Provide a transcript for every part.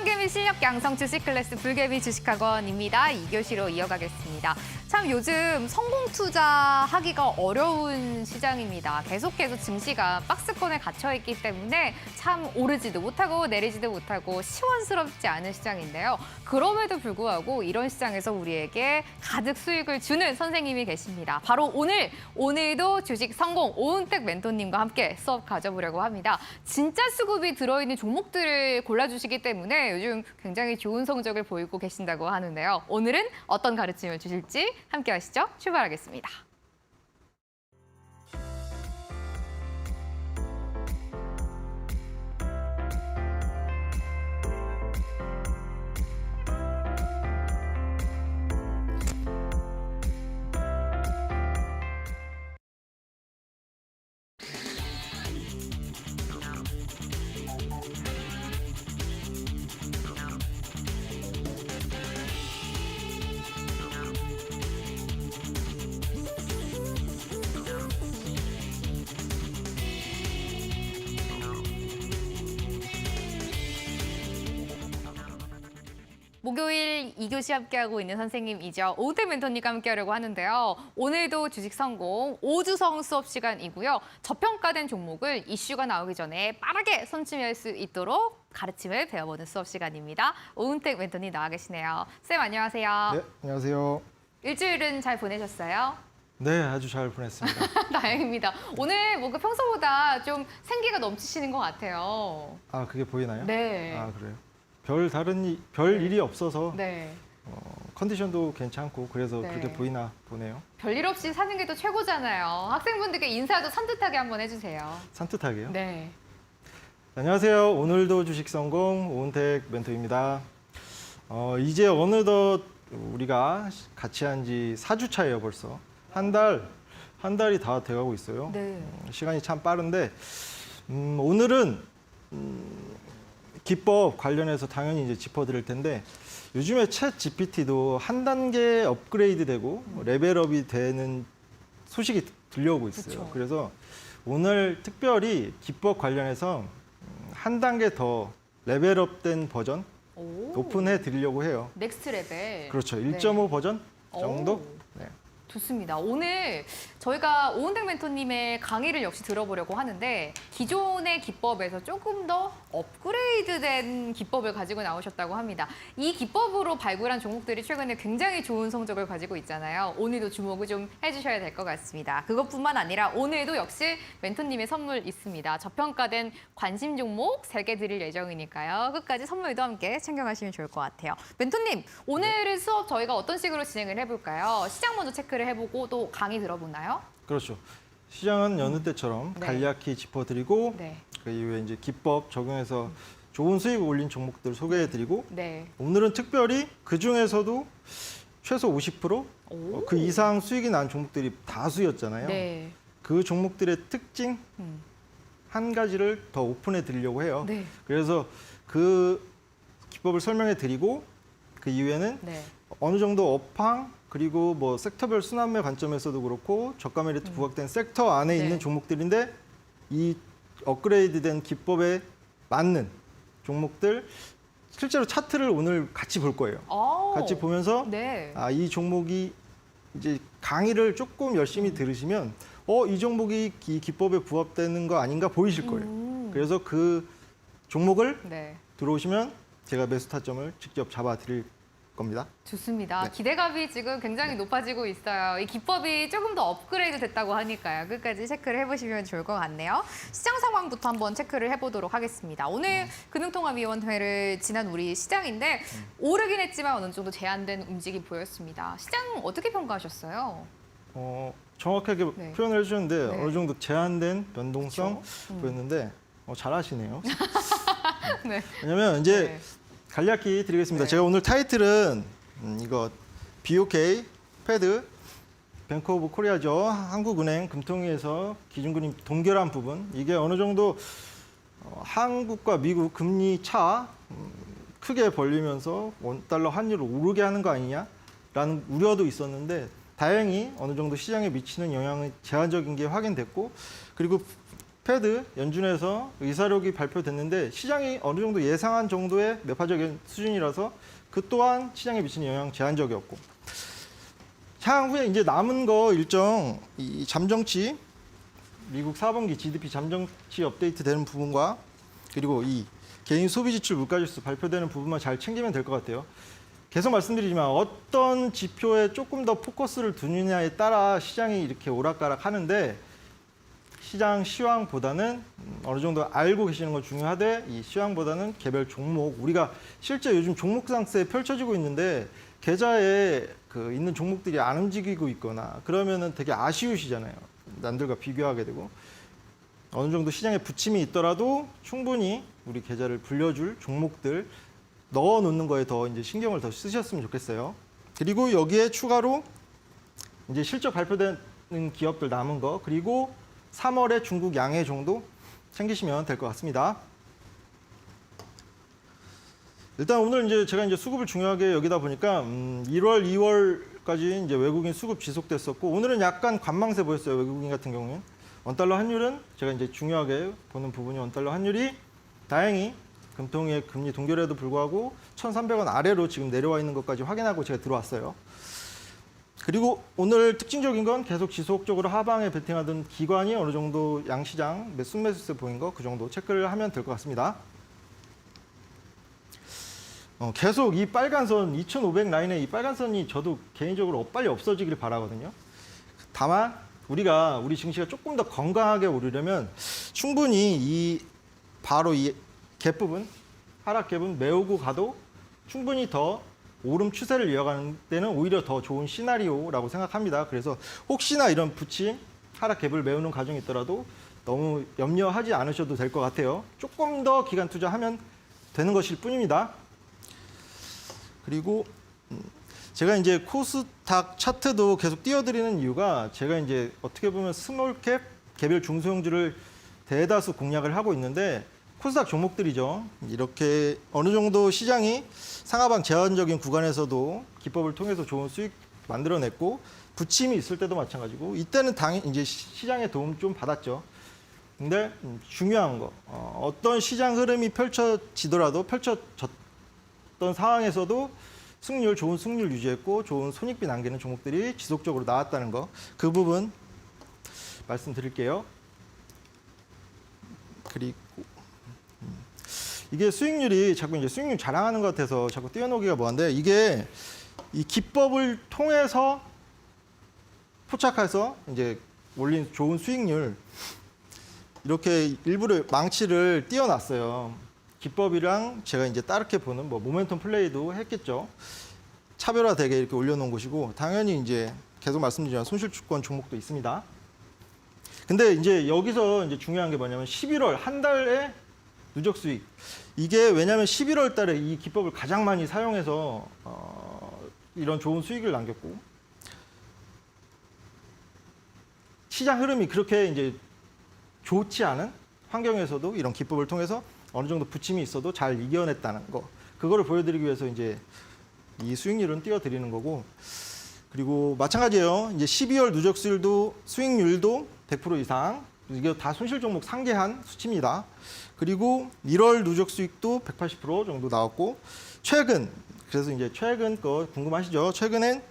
손개미 실력 양성 주식 클래스 불개미 주식학원입니다. 2교시로 이어가겠습니다. 참 요즘 성공 투자하기가 어려운 시장입니다. 계속해서 증시가 박스권에 갇혀 있기 때문에 참 오르지도 못하고 내리지도 못하고 시원스럽지 않은 시장인데요. 그럼에도 불구하고 이런 시장에서 우리에게 가득 수익을 주는 선생님이 계십니다. 바로 오늘도 주식 성공 오은택 멘토님과 함께 수업 가져보려고 합니다. 진짜 수급이 들어있는 종목들을 골라주시기 때문에 요즘 굉장히 좋은 성적을 보이고 계신다고 하는데요. 오늘은 어떤 가르침을 주실지 함께 하시죠. 출발하겠습니다. 목요일 2교시 함께하고 있는 선생님이죠. 오은택 멘토님과 함께하려고 하는데요. 오늘도 주식 성공 5주성 수업 시간이고요. 저평가된 종목을 이슈가 나오기 전에 빠르게 선취할 수 있도록 가르침을 배워보는 수업 시간입니다. 오은택 멘토님 나와 계시네요. 쌤 안녕하세요. 네, 안녕하세요. 일주일은 잘 보내셨어요? 네, 아주 잘 보냈습니다. 다행입니다. 오늘 뭔가 평소보다 좀 생기가 넘치시는 것 같아요. 아, 그게 보이나요? 네. 아, 그래요? 별 일이 없어서 네. 컨디션도 괜찮고 그래서 네. 그렇게 보이나 보네요. 별일 없이 사는 게 또 최고잖아요. 학생분들께 인사도 산뜻하게 한번 해주세요. 산뜻하게요? 네. 안녕하세요. 오늘도 주식 성공 오은택 멘토입니다. 이제 어느덧 우리가 같이 한 지 4주차예요, 벌써. 한 달이 다 돼가고 있어요. 네. 시간이 참 빠른데 오늘은 기법 관련해서 당연히 이제 짚어드릴 텐데 요즘에 챗 GPT도 한 단계 업그레이드되고 레벨업이 되는 소식이 들려오고 있어요. 그쵸. 그래서 오늘 특별히 기법 관련해서 한 단계 더 레벨업된 버전 오. 오픈해 드리려고 해요. 넥스트 레벨. 그렇죠. 네. 1.5 버전 오. 정도? 네. 좋습니다. 오늘 저희가 오은택 멘토님의 강의를 역시 들어보려고 하는데 기존의 기법에서 조금 더 업그레이드된 기법을 가지고 나오셨다고 합니다. 이 기법으로 발굴한 종목들이 최근에 굉장히 좋은 성적을 가지고 있잖아요. 오늘도 주목을 좀 해주셔야 될 것 같습니다. 그것뿐만 아니라 오늘도 역시 멘토님의 선물 있습니다. 저평가된 관심 종목 3개 드릴 예정이니까요. 끝까지 선물도 함께 챙겨가시면 좋을 것 같아요. 멘토님, 오늘 수업 저희가 어떤 식으로 진행을 해볼까요? 시장 먼저 체크를 해보고 또 강의 들어보나요? 그렇죠. 시장은 여느 때처럼 네. 간략히 짚어드리고 네. 그 이후에 이제 기법 적용해서 좋은 수익을 올린 종목들 소개해드리고 네. 오늘은 특별히 그 중에서도 최소 50% 오. 그 이상 수익이 난 종목들이 다수였잖아요. 네. 그 종목들의 특징 음. 한 가지를 더 오픈해 드리려고 해요. 네. 그래서 그 기법을 설명해 드리고 그 이후에는 네. 어느 정도 업황 그리고 뭐 섹터별 순환매 관점에서도 그렇고 저가 메리트 부각된 섹터 안에 네. 있는 종목들인데 이 업그레이드된 기법에 맞는 종목들 실제로 차트를 오늘 같이 볼 거예요. 오. 같이 보면서 네. 이 종목이 이제 강의를 조금 열심히 들으시면 이 종목이 이 기법에 부합되는 거 아닌가 보이실 거예요. 그래서 그 종목을 네. 들어오시면 제가 매수 타점을 직접 잡아 드릴 겁니다. 좋습니다. 네. 기대감이 지금 굉장히 높아지고 있어요. 이 기법이 조금 더 업그레이드 됐다고 하니까요. 끝까지 체크를 해보시면 좋을 것 같네요. 시장 상황부터 한번 체크를 해보도록 하겠습니다. 오늘 금융통화위원회를 지난 우리 시장인데 오르긴 했지만 어느 정도 제한된 움직임 보였습니다. 시장 어떻게 평가하셨어요? 정확하게 네. 표현을 해주셨는데 네. 어느 정도 제한된 변동성 그쵸? 보였는데 잘하시네요. 네. 왜냐면 이제 네. 간략히 드리겠습니다. 네. 제가 오늘 타이틀은 이거 BOK, 패드, 뱅크 오브 코리아죠. 한국은행, 금통위에서 기준금리 동결한 부분. 이게 어느 정도 한국과 미국 금리 차 크게 벌리면서 원달러 환율을 오르게 하는 거 아니냐라는 우려도 있었는데 다행히 어느 정도 시장에 미치는 영향이 제한적인 게 확인됐고 그리고 패드 연준에서 의사록이 발표됐는데 시장이 어느 정도 예상한 정도의 매파적인 수준이라서 그 또한 시장에 미치는 영향 제한적이었고 향후에 이제 남은 거 일정 이 잠정치 미국 4분기 GDP 잠정치 업데이트 되는 부분과 그리고 이 개인 소비 지출 물가지수 발표되는 부분만 잘 챙기면 될 것 같아요. 계속 말씀드리지만 어떤 지표에 조금 더 포커스를 두느냐에 따라 시장이 이렇게 오락가락 하는데 시장 시황보다는 어느 정도 알고 계시는 건 중요하되 이 시황보다는 개별 종목 우리가 실제 요즘 종목 상세에 펼쳐지고 있는데 계좌에 그 있는 종목들이 안 움직이고 있거나 그러면은 되게 아쉬우시잖아요. 남들과 비교하게 되고 어느 정도 시장에 부침이 있더라도 충분히 우리 계좌를 불려줄 종목들 넣어 놓는 거에 더 이제 신경을 더 쓰셨으면 좋겠어요. 그리고 여기에 추가로 이제 실적 발표되는 기업들 남은 거 그리고 3월에 중국 양해 정도 챙기시면 될 것 같습니다. 일단 오늘 이제 제가 이제 수급을 중요하게 여기다 보니까 1월, 2월까지 이제 외국인 수급 지속됐었고 오늘은 약간 관망세 보였어요. 외국인 같은 경우는 원달러 환율은 제가 이제 중요하게 보는 부분이 원달러 환율이 다행히 금통위의 금리 동결에도 불구하고 1,300원 아래로 지금 내려와 있는 것까지 확인하고 제가 들어왔어요. 그리고 오늘 특징적인 건 계속 지속적으로 하방에 베팅하던 기관이 어느 정도 양시장 순매수세 보인 거 그 정도 체크를 하면 될 것 같습니다. 계속 이 빨간 선 2,500 라인의 이 빨간 선이 저도 개인적으로 빨리 없어지기를 바라거든요. 다만 우리 증시가 조금 더 건강하게 오르려면 충분히 바로 이 갭 부분, 하락 갭은 메우고 가도 충분히 더 오름 추세를 이어가는 데는 오히려 더 좋은 시나리오라고 생각합니다. 그래서 혹시나 이런 부침, 하락 갭을 메우는 과정이 있더라도 너무 염려하지 않으셔도 될 것 같아요. 조금 더 기간 투자하면 되는 것일 뿐입니다. 그리고 제가 이제 코스닥 차트도 계속 띄워드리는 이유가 제가 이제 어떻게 보면 스몰캡, 개별 중소형주를 대다수 공략을 하고 있는데 코스닥 종목들이죠. 이렇게 어느 정도 시장이 상하방 제한적인 구간에서도 기법을 통해서 좋은 수익 만들어냈고 부침이 있을 때도 마찬가지고 이때는 당연히 이제 시장의 도움 좀 받았죠. 근데 중요한 거 어떤 시장 흐름이 펼쳐지더라도 펼쳐졌던 상황에서도 좋은 승률 유지했고 좋은 손익비 남기는 종목들이 지속적으로 나왔다는 거 그 부분 말씀드릴게요. 그리고 이게 수익률이 자꾸 이제 수익률 자랑하는 것 같아서 자꾸 띄워놓기가 뭐한데 이게 이 기법을 통해서 포착해서 이제 올린 좋은 수익률 이렇게 일부러 망치를 띄워놨어요. 기법이랑 제가 이제 다르게 보는 뭐 모멘텀 플레이도 했겠죠. 차별화되게 이렇게 올려놓은 곳이고 당연히 이제 계속 말씀드리지만 손실주권 종목도 있습니다. 근데 이제 여기서 이제 중요한 게 뭐냐면 11월 한 달에 누적 수익. 이게 왜냐하면 11월 달에 이 기법을 가장 많이 사용해서 이런 좋은 수익을 남겼고 시장 흐름이 그렇게 이제 좋지 않은 환경에서도 이런 기법을 통해서 어느 정도 부침이 있어도 잘 이겨냈다는 거. 그거를 보여드리기 위해서 이제 이 수익률은 띄워드리는 거고 그리고 마찬가지예요. 이제 12월 누적 수익률도 100% 이상. 이게 다 손실 종목 상계한 수치입니다. 그리고 1월 누적 수익도 180% 정도 나왔고 그래서 이제 최근 거 궁금하시죠? 최근엔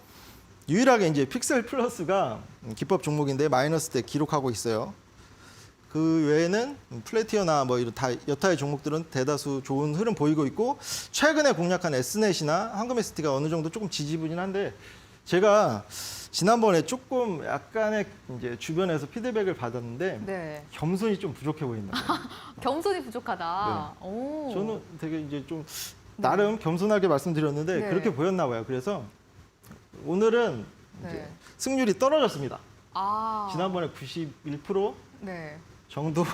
유일하게 이제 픽셀 플러스가 기법 종목인데 마이너스 때 기록하고 있어요. 그 외에는 플래티어나 뭐 이런 여타의 종목들은 대다수 좋은 흐름 보이고 있고 최근에 공략한 S넷이나 황금ST가 어느 정도 조금 지지부진한데 제가 지난번에 조금 약간의 이제 주변에서 피드백을 받았는데 네. 겸손이 좀 부족해 보인다. 겸손이 부족하다. 네. 오. 저는 되게 이제 좀 나름 겸손하게 말씀드렸는데 네. 그렇게 보였나 봐요. 그래서 오늘은 이제 네. 승률이 떨어졌습니다. 아. 지난번에 91% 네. 정도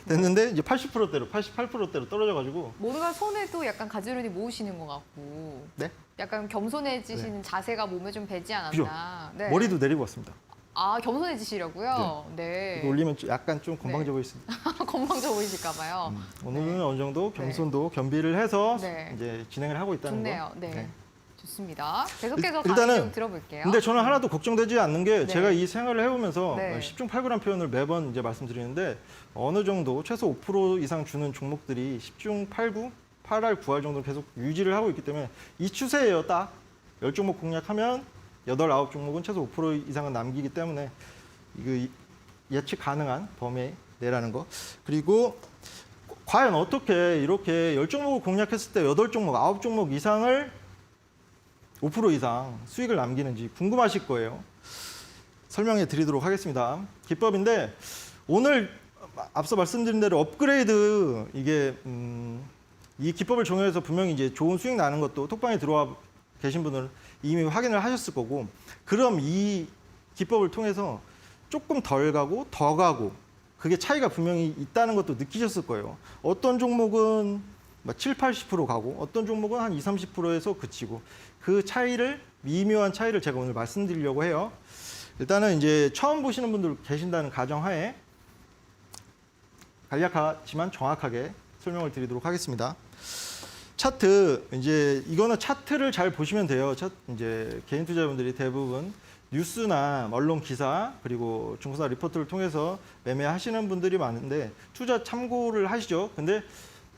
됐는데 이제 80%대로 88%대로 떨어져가지고 뭔가 손에도 약간 가지런히 모으시는 것 같고 네? 약간 겸손해지시는 자세가 몸에 좀 배지 그죠? 않았나. 네. 머리도 내리고 왔습니다. 아, 겸손해지시려고요? 네. 이거 올리면 약간 좀 건방져 보였습니다. 건방져 보이실까 봐요. 오늘은 어느 정도 겸손도 겸비를 해서 네. 이제 진행을 하고 있다는 좋네요. 거. 네. 좋습니다. 계속해서 일단은 강의 좀 들어볼게요. 근데 저는 하나도 걱정되지 않는 게 네. 제가 이 생활을 해오면서 네. 10중 8구란 표현을 매번 이제 말씀드리는데 어느 정도 최소 5% 이상 주는 종목들이 10중 8구, 8할, 9할 정도 계속 유지를 하고 있기 때문에 이 추세예요. 딱 10종목 공략하면 8, 9종목은 최소 5% 이상은 남기기 때문에 이거 예측 가능한 범위 내라는 거. 그리고 과연 어떻게 이렇게 10종목을 공략했을 때 8종목, 9종목 이상을 5% 이상 수익을 남기는지 궁금하실 거예요. 설명해 드리도록 하겠습니다. 기법인데 오늘 앞서 말씀드린 대로 업그레이드 이게 이 기법을 적용해서 분명히 이제 좋은 수익 나는 것도 톡방에 들어와 계신 분들은 이미 확인을 하셨을 거고 그럼 이 기법을 통해서 조금 덜 가고 더 가고 그게 차이가 분명히 있다는 것도 느끼셨을 거예요. 어떤 종목은 7, 80% 가고 어떤 종목은 한 20, 30%에서 그치고 그 차이를 미묘한 차이를 제가 오늘 말씀드리려고 해요. 일단은 이제 처음 보시는 분들 계신다는 가정하에 간략하지만 정확하게 설명을 드리도록 하겠습니다. 차트 이제 이거는 차트를 잘 보시면 돼요. 이제 개인 투자자분들이 대부분 뉴스나 언론 기사 그리고 중고사 리포트를 통해서 매매하시는 분들이 많은데 투자 참고를 하시죠. 근데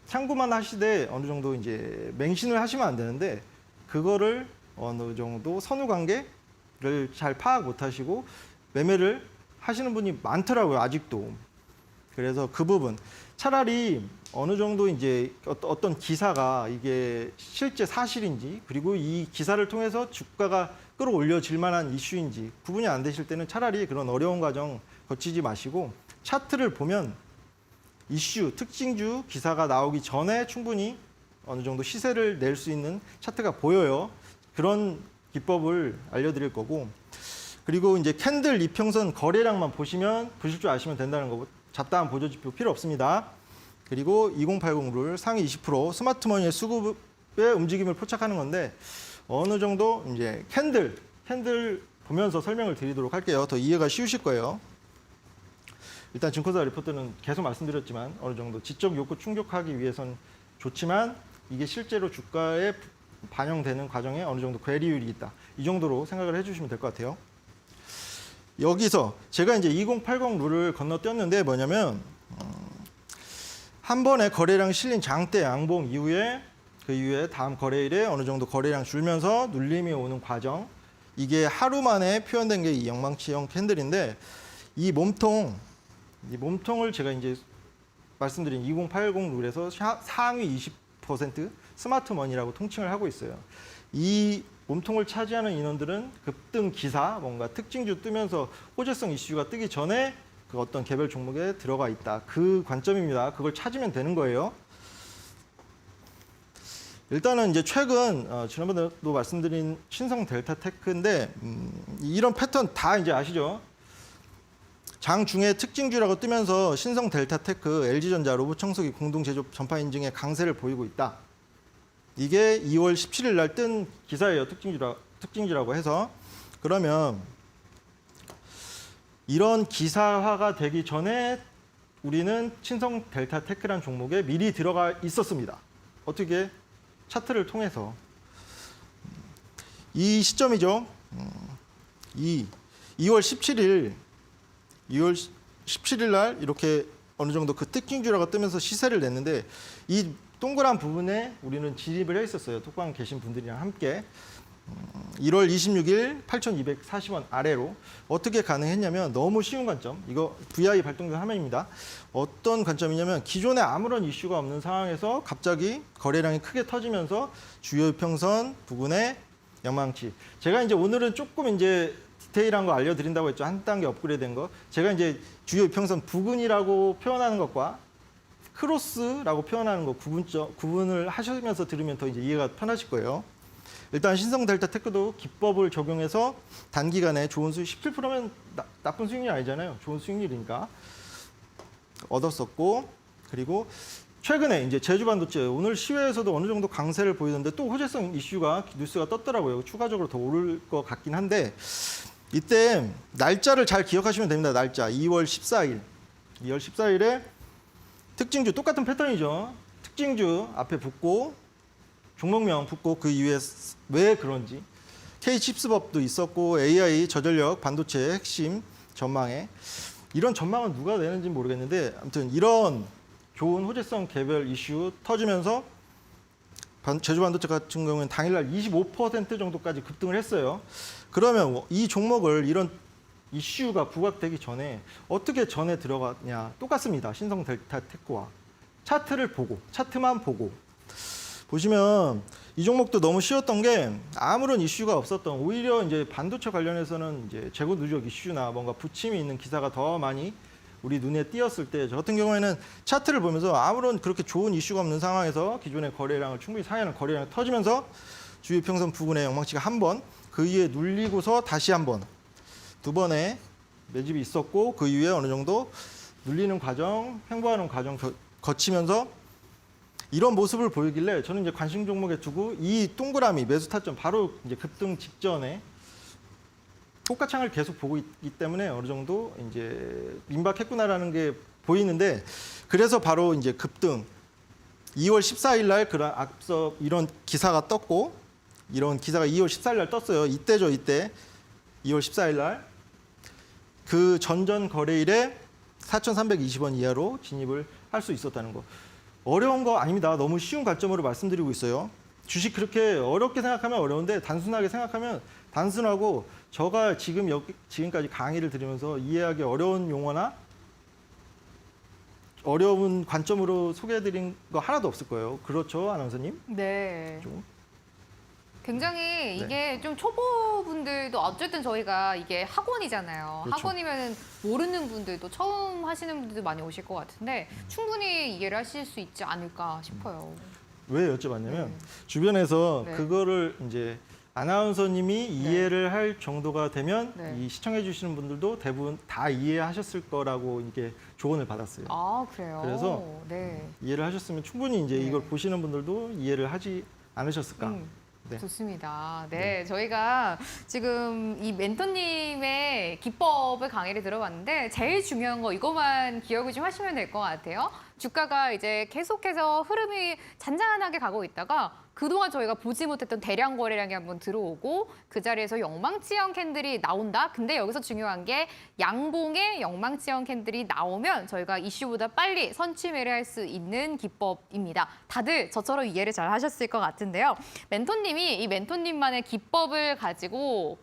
참고만 하시되 어느 정도 이제 맹신을 하시면 안 되는데 그거를 어느 정도 선후 관계를 잘 파악 못 하시고 매매를 하시는 분이 많더라고요. 아직도. 그래서 그 부분 차라리 어느 정도 이제 어떤 기사가 이게 실제 사실인지 그리고 이 기사를 통해서 주가가 끌어올려질 만한 이슈인지 구분이 안 되실 때는 차라리 그런 어려운 과정 거치지 마시고 차트를 보면 이슈, 특징주 기사가 나오기 전에 충분히 어느 정도 시세를 낼 수 있는 차트가 보여요. 그런 기법을 알려드릴 거고 그리고 이제 캔들 이평선 거래량만 보시면 보실 줄 아시면 된다는 거고 잡다한 보조지표 필요 없습니다. 그리고 2080 룰 상위 20% 스마트머니의 수급의 움직임을 포착하는 건데 어느 정도 이제 캔들 보면서 설명을 드리도록 할게요. 더 이해가 쉬우실 거예요. 일단 증권사 리포트는 계속 말씀드렸지만 어느 정도 지적 욕구 충족하기 위해선 좋지만 이게 실제로 주가에 반영되는 과정에 어느 정도 괴리율이 있다. 이 정도로 생각을 해주시면 될 것 같아요. 여기서 제가 이제 2080 룰을 건너뛰었는데 뭐냐면 한 번에 거래량 실린 장대 양봉 이후에 그 이후에 다음 거래일에 어느 정도 거래량 줄면서 눌림이 오는 과정 이게 하루 만에 표현된 게 이 영망치형 캔들인데 이 몸통을 제가 이제 말씀드린 2080 룰에서 상위 20% 스마트 머니라고 통칭을 하고 있어요. 이 몸통을 차지하는 인원들은 급등 기사, 뭔가 특징주 뜨면서 호재성 이슈가 뜨기 전에 그 어떤 개별 종목에 들어가 있다. 그 관점입니다. 그걸 찾으면 되는 거예요. 일단은 이제 최근 지난번에도 말씀드린 신성 델타 테크인데 이런 패턴 다 이제 아시죠? 장중에 특징주라고 뜨면서 신성 델타 테크, LG전자, 로봇청소기 공동 제조업 전파 인증의 강세를 보이고 있다. 이게 2월 17일 날 뜬 기사예요. 특징주라고 해서. 그러면 이런 기사화가 되기 전에 우리는 신성 델타 테크라는 종목에 미리 들어가 있었습니다. 어떻게? 차트를 통해서. 이 시점이죠. 2월 17일 날 이렇게 어느 정도 그 특징주라고 뜨면서 시세를 냈는데 이 동그란 부분에 우리는 진입을 해 있었어요. 톡방 계신 분들이랑 함께. 1월 26일 8,240원 아래로 어떻게 가능했냐면 너무 쉬운 관점. 이거 VI 발동된 화면입니다. 어떤 관점이냐면 기존에 아무런 이슈가 없는 상황에서 갑자기 거래량이 크게 터지면서 주요 평선 부근에 영망치. 제가 이제 오늘은 조금 이제 디테일한 거 알려드린다고 했죠. 한 단계 업그레이드된 거. 제가 이제 주요 이평선 부근이라고 표현하는 것과 크로스라고 표현하는 거 구분을 하시면서 들으면 더 이제 이해가 편하실 거예요. 일단 신성 델타 테크도 기법을 적용해서 단기간에 좋은 수익 17%면 나쁜 수익률이 아니잖아요. 좋은 수익률이니까 얻었었고 그리고 최근에 이제 제주 반도체 오늘 시외에서도 어느 정도 강세를 보이던데 또 호재성 이슈가 뉴스가 떴더라고요. 추가적으로 더 오를 것 같긴 한데 이때 날짜를 잘 기억하시면 됩니다. 날짜 2월 14일. 2월 14일에 특징주 똑같은 패턴이죠. 특징주 앞에 붙고 종목명 붙고 그 이후에 왜 그런지 K-칩스법도 있었고 AI 저전력 반도체 핵심 전망에 이런 전망은 누가 내는지 모르겠는데 아무튼 이런 좋은 호재성 개별 이슈 터지면서 제주 반도체 같은 경우는 당일날 25% 정도까지 급등을 했어요. 그러면 이 종목을 이런 이슈가 부각되기 전에 어떻게 전에 들어갔냐 똑같습니다. 신성 델타 테크와 차트만 보고 보시면 이 종목도 너무 쉬웠던 게 아무런 이슈가 없었던 오히려 이제 반도체 관련해서는 이제 재고 누적 이슈나 뭔가 부침이 있는 기사가 더 많이 우리 눈에 띄었을 때 저 같은 경우에는 차트를 보면서 아무런 그렇게 좋은 이슈가 없는 상황에서 기존의 거래량을 충분히 상회하는 거래량이 터지면서 주요 평선 부근의 영망치가 한 번, 그 이후에 눌리고서 다시 한 번, 두 번의 매집이 있었고 그 이후에 어느 정도 눌리는 과정, 횡보하는 과정 거치면서 이런 모습을 보이길래 저는 이제 관심 종목에 두고 이 동그라미 매수 타점 바로 이제 급등 직전에 호가창을 계속 보고 있기 때문에 어느 정도 이제 임박했구나라는 게 보이는데 그래서 바로 이제 급등 2월 14일 날 그런 앞서 이런 기사가 떴고 이런 기사가 2월 14일 날 떴어요. 이때죠, 이때 2월 14일 날 그 전전 거래일에 4,320원 이하로 진입을 할 수 있었다는 거. 어려운 거 아닙니다. 너무 쉬운 관점으로 말씀드리고 있어요. 주식 그렇게 어렵게 생각하면 어려운데 단순하게 생각하면 단순하고 제가 지금까지 강의를 들으면서 이해하기 어려운 용어나 어려운 관점으로 소개해드린 거 하나도 없을 거예요. 그렇죠, 아나운서님? 네. 좀. 굉장히 이게 좀 초보분들도 어쨌든 저희가 이게 학원이잖아요. 그렇죠. 학원이면 모르는 분들도 처음 하시는 분들도 많이 오실 것 같은데 충분히 이해를 하실 수 있지 않을까 싶어요. 왜 여쭤봤냐면 주변에서 네. 그거를 이제 아나운서님이 이해를 할 정도가 되면 네. 이 시청해 주시는 분들도 대부분 다 이해하셨을 거라고 이게 조언을 받았어요. 아, 그래요? 그래서 네. 이해를 하셨으면 충분히 이제 네. 이걸 보시는 분들도 이해를 하지 않으셨을까. 네. 좋습니다. 네, 저희가 지금 이 멘토님의 기법을 강의를 들어봤는데 제일 중요한 거 이것만 기억을 좀 하시면 될 것 같아요. 주가가 이제 계속해서 흐름이 잔잔하게 가고 있다가 그동안 저희가 보지 못했던 대량 거래량이 한번 들어오고 그 자리에서 영망치형 캔들이 나온다. 근데 여기서 중요한 게 양봉의 영망치형 캔들이 나오면 저희가 이슈보다 빨리 선취매를 할 수 있는 기법입니다. 다들 저처럼 이해를 잘 하셨을 것 같은데요. 멘토님이 이 멘토님만의 기법을 가지고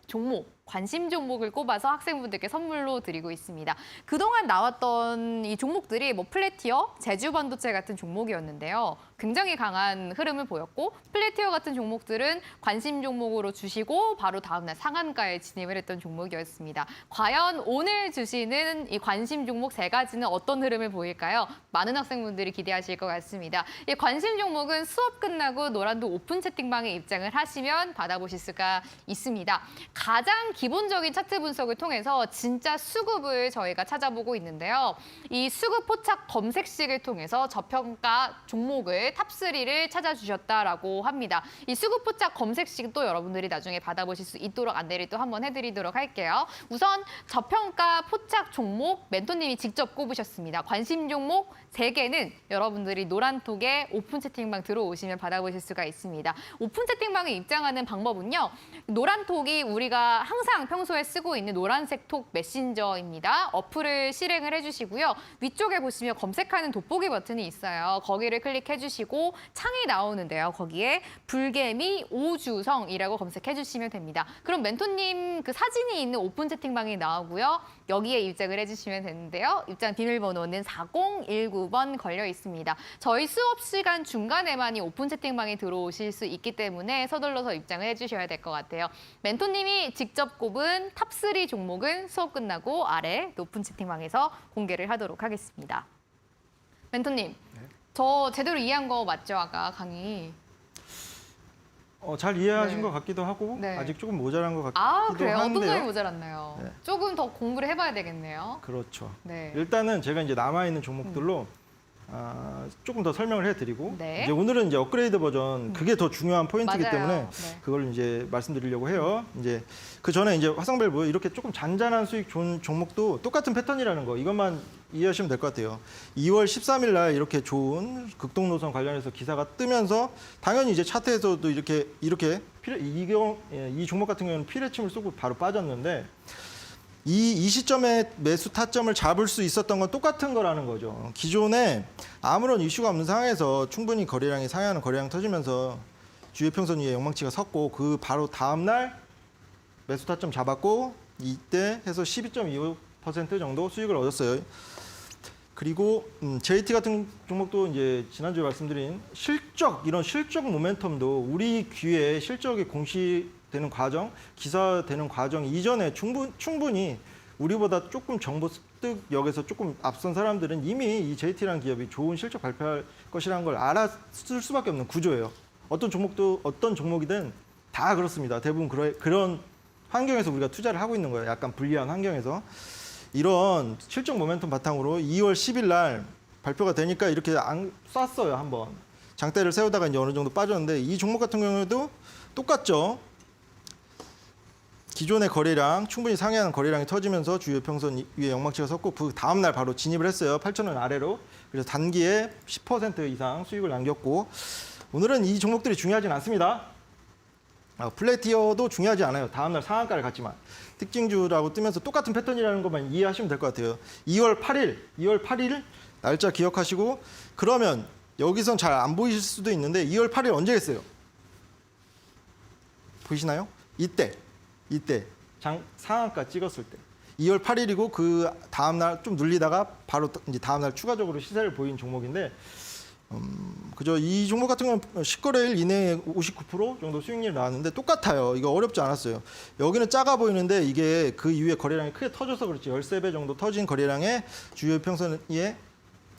관심 종목을 꼽아서 학생분들께 선물로 드리고 있습니다. 그동안 나왔던 이 종목들이 뭐 플래티어, 제주반도체 같은 종목이었는데요. 굉장히 강한 흐름을 보였고 플래티어 같은 종목들은 관심 종목으로 주시고 바로 다음날 상한가에 진입을 했던 종목이었습니다. 과연 오늘 주시는 이 관심 종목 세 가지는 어떤 흐름을 보일까요? 많은 학생분들이 기대하실 것 같습니다. 이 관심 종목은 수업 끝나고 노란도 오픈 채팅방에 입장을 하시면 받아보실 수가 있습니다. 가장 기본적인 차트 분석을 통해서 진짜 수급을 저희가 찾아보고 있는데요. 이 수급 포착 검색식을 통해서 저평가 종목을 탑3를 찾아주셨다라고 합니다. 이 수급 포착 검색식도 여러분들이 나중에 받아보실 수 있도록 안내를 또 한번 해드리도록 할게요. 우선 저평가 포착 종목 멘토님이 직접 꼽으셨습니다. 관심 종목 3개는 여러분들이 노란톡에 오픈 채팅방 들어오시면 받아보실 수가 있습니다. 오픈 채팅방에 입장하는 방법은요. 노란톡이 우리가 항상 평소에 쓰고 있는 노란색 톡 메신저입니다. 어플을 실행을 해주시고요. 위쪽에 보시면 검색하는 돋보기 버튼이 있어요. 거기를 클릭해주시고 창이 나오는데요. 거기에 불개미 오주성이라고 검색해주시면 됩니다. 그럼 멘토님 그 사진이 있는 오픈 채팅방이 나오고요. 여기에 입장을 해주시면 되는데요. 입장 비밀번호는 4019번 걸려 있습니다. 저희 수업 시간 중간에만 이 오픈 채팅방에 들어오실 수 있기 때문에 서둘러서 입장을 해주셔야 될 것 같아요. 멘토님이 직접 꼽은 탑3 종목은 수업 끝나고 아래 오픈 채팅방에서 공개를 하도록 하겠습니다. 멘토님, 저 제대로 이해한 거 맞죠? 아까 강의. 잘 이해하신 네. 것 같기도 하고 네. 아직 조금 모자란 것 같기도 아, 그래요? 어떤 한데요. 점이 모자랐나요? 네. 조금 더 공부를 해봐야 되겠네요. 그렇죠. 네. 일단은 제가 이제 남아 있는 종목들로 조금 더 설명을 해드리고 네. 이제 오늘은 이제 업그레이드 버전 그게 더 중요한 포인트이기 맞아요. 때문에 네. 그걸 이제 말씀드리려고 해요. 이제 그 전에 이제 화성밸브 이렇게 조금 잔잔한 수익 좋은 종목도 똑같은 패턴이라는 거 이것만 이해하시면 될 것 같아요. 2월 13일 날 이렇게 좋은 극동 노선 관련해서 기사가 뜨면서 당연히 이제 차트에서도 이렇게 이 종목 같은 경우는 피레침을 쏘고 바로 빠졌는데. 이 시점에 매수 타점을 잡을 수 있었던 건 똑같은 거라는 거죠. 기존에 아무런 이슈가 없는 상황에서 충분히 거래량이 상향하는 거래량 터지면서 주요평선 위에 영망치가 섰고 그 바로 다음 날 매수 타점 잡았고 이때 해서 12.25% 정도 수익을 얻었어요. 그리고 JT 같은 종목도 이제 지난주에 말씀드린 이런 실적 모멘텀도 우리 귀에 실적이 공시되는 과정, 기사되는 과정 이전에 충분히 우리보다 조금 정보 습득력에서 조금 앞선 사람들은 이미 이 JT라는 기업이 좋은 실적 발표할 것이라는 걸 알았을 수밖에 없는 구조예요. 어떤 종목이든 다 그렇습니다. 대부분 그런 환경에서 우리가 투자를 하고 있는 거예요. 약간 불리한 환경에서. 이런 실적 모멘텀 바탕으로 2월 10일 날 발표가 되니까 이렇게 쐈어요, 한번. 장대를 세우다가 이제 어느 정도 빠졌는데 이 종목 같은 경우에도 똑같죠. 기존의 거래량, 충분히 상회하는 거래량이 터지면서 주요 평선 위에 영망치가 섰고 그 다음 날 바로 진입을 했어요. 8,000원 아래로. 그래서 단기에 10% 이상 수익을 남겼고 오늘은 이 종목들이 중요하진 않습니다. 플래티어도 중요하지 않아요. 다음 날 상한가를 갔지만. 특징주라고 뜨면서 똑같은 패턴이라는 것만 이해하시면 될 것 같아요. 2월 8일 날짜 기억하시고 그러면 여기선 잘 안 보이실 수도 있는데 2월 8일 언제겠어요? 보이시나요? 이때 상한가 찍었을 때 2월 8일이고 그 다음 날 좀 눌리다가 바로 이제 다음 날 추가적으로 시세를 보인 종목인데 그죠. 이 종목 같은 경우는 10거래일 이내에 59% 정도 수익률이 나왔는데 똑같아요. 이거 어렵지 않았어요. 여기는 작아 보이는데 이게 그 이후에 거래량이 크게 터져서 그렇지 13배 정도 터진 거래량에 주요 평선에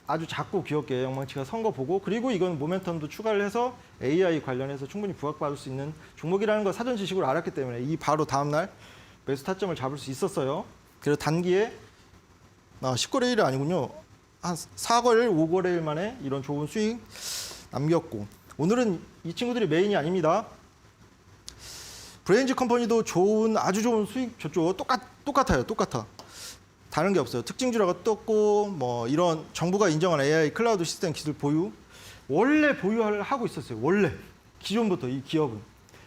아주 작고 귀엽게 영망치가 선 거 보고 그리고 이건 모멘텀도 추가를 해서 AI 관련해서 충분히 부각받을 수 있는 종목이라는 걸 사전 지식으로 알았기 때문에 이 바로 다음 날 매수 타점을 잡을 수 있었어요. 그래서 단기에 10거래일이 아니군요. 한 4거래일, 5거래일 만에 이런 좋은 수익 남겼고 오늘은 이 친구들이 메인이 아닙니다. 브레인즈 컴퍼니도 아주 좋은 수익 줬죠. 똑같아. 다른 게 없어요. 특징주라고 떴고 뭐 이런 정부가 인정한 AI 클라우드 시스템 기술 보유 원래 보유를 하고 있었어요. 원래 기존부터 이 기업은.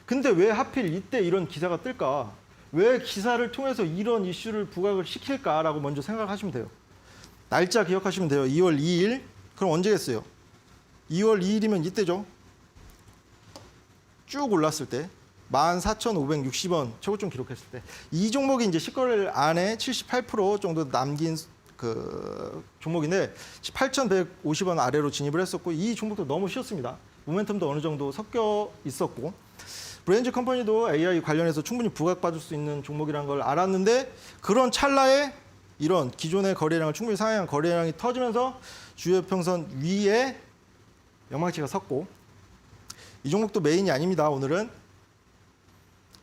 근데 왜 하필 이때 이런 기사가 뜰까? 왜 기사를 통해서 이런 이슈를 부각을 시킬까라고 먼저 생각하시면 돼요. 날짜 기억하시면 돼요. 2월 2일. 그럼 언제겠어요? 2월 2일이면 이때죠. 쭉 올랐을 때 14,560원 최고점 기록했을 때 이 종목이 이제 10거래일 안에 78% 정도 남긴 그 종목인데 8,150원 아래로 진입을 했었고 이 종목도 너무 쉬웠습니다. 모멘텀도 어느 정도 섞여 있었고 브레인즈 컴퍼니도 AI 관련해서 충분히 부각받을 수 있는 종목이라는 걸 알았는데 그런 찰나에 이런 기존의 거래량을 충분히 상회한 거래량이 터지면서 주요 평선 위에 영망치가 섰고 이 종목도 메인이 아닙니다. 오늘은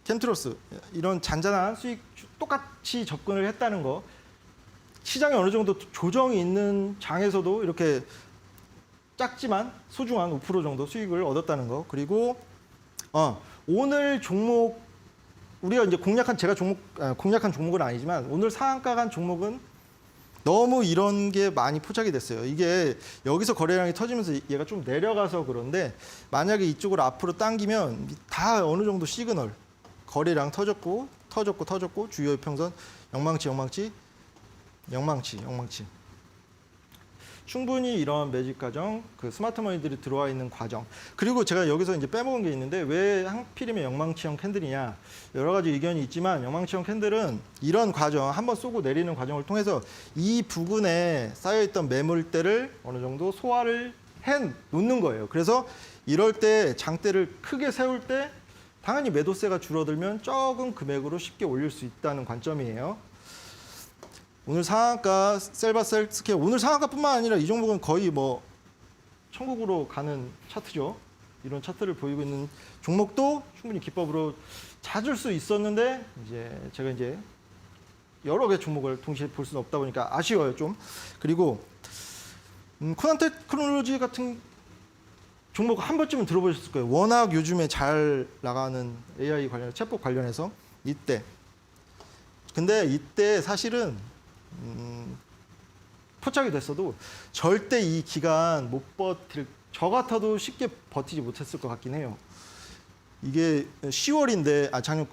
캠트로스 이런 잔잔한 수익 똑같이 접근을 했다는 거 시장에 어느 정도 조정이 있는 장에서도 이렇게 작지만 소중한 5% 정도 수익을 얻었다는 거 그리고 오늘 종목 우리가 이제 공략한 종목은 아니지만 오늘 상한가 간 종목은 너무 이런 게 많이 포착이 됐어요. 이게 여기서 거래량이 터지면서 얘가 좀 내려가서 그런데 만약에 이쪽으로 앞으로 당기면 다 어느 정도 시그널 거래량 터졌고 주요 평선 영망치 충분히 이런 매집 과정, 그 스마트 머니들이 들어와 있는 과정. 그리고 제가 여기서 이제 빼먹은 게 있는데 왜 하필이면 영망치형 캔들이냐. 여러 가지 의견이 있지만 영망치형 캔들은 이런 과정, 한번 쏘고 내리는 과정을 통해서 이 부근에 쌓여있던 매물대를 어느 정도 소화를 해 놓는 거예요. 그래서 이럴 때 장대를 크게 세울 때 당연히 매도세가 줄어들면 적은 금액으로 쉽게 올릴 수 있다는 관점이에요. 오늘 상한가 셀바셀스케어 오늘 상한가뿐만 아니라 이 종목은 거의 뭐 천국으로 가는 차트죠. 이런 차트를 보이고 있는 종목도 충분히 기법으로 찾을 수 있었는데 제가 여러 개 종목을 동시에 볼 수는 없다 보니까 아쉬워요 좀. 그리고 코난 테크놀로지 같은 종목 한 번쯤은 들어보셨을 거예요. 워낙 요즘에 잘 나가는 AI 관련, 챗봇 관련해서 이때. 근데 이때 사실은 포착이 됐어도 절대 이 기간 못 버틸, 저 같아도 쉽게 버티지 못했을 것 같긴 해요. 이게 10월인데, 작년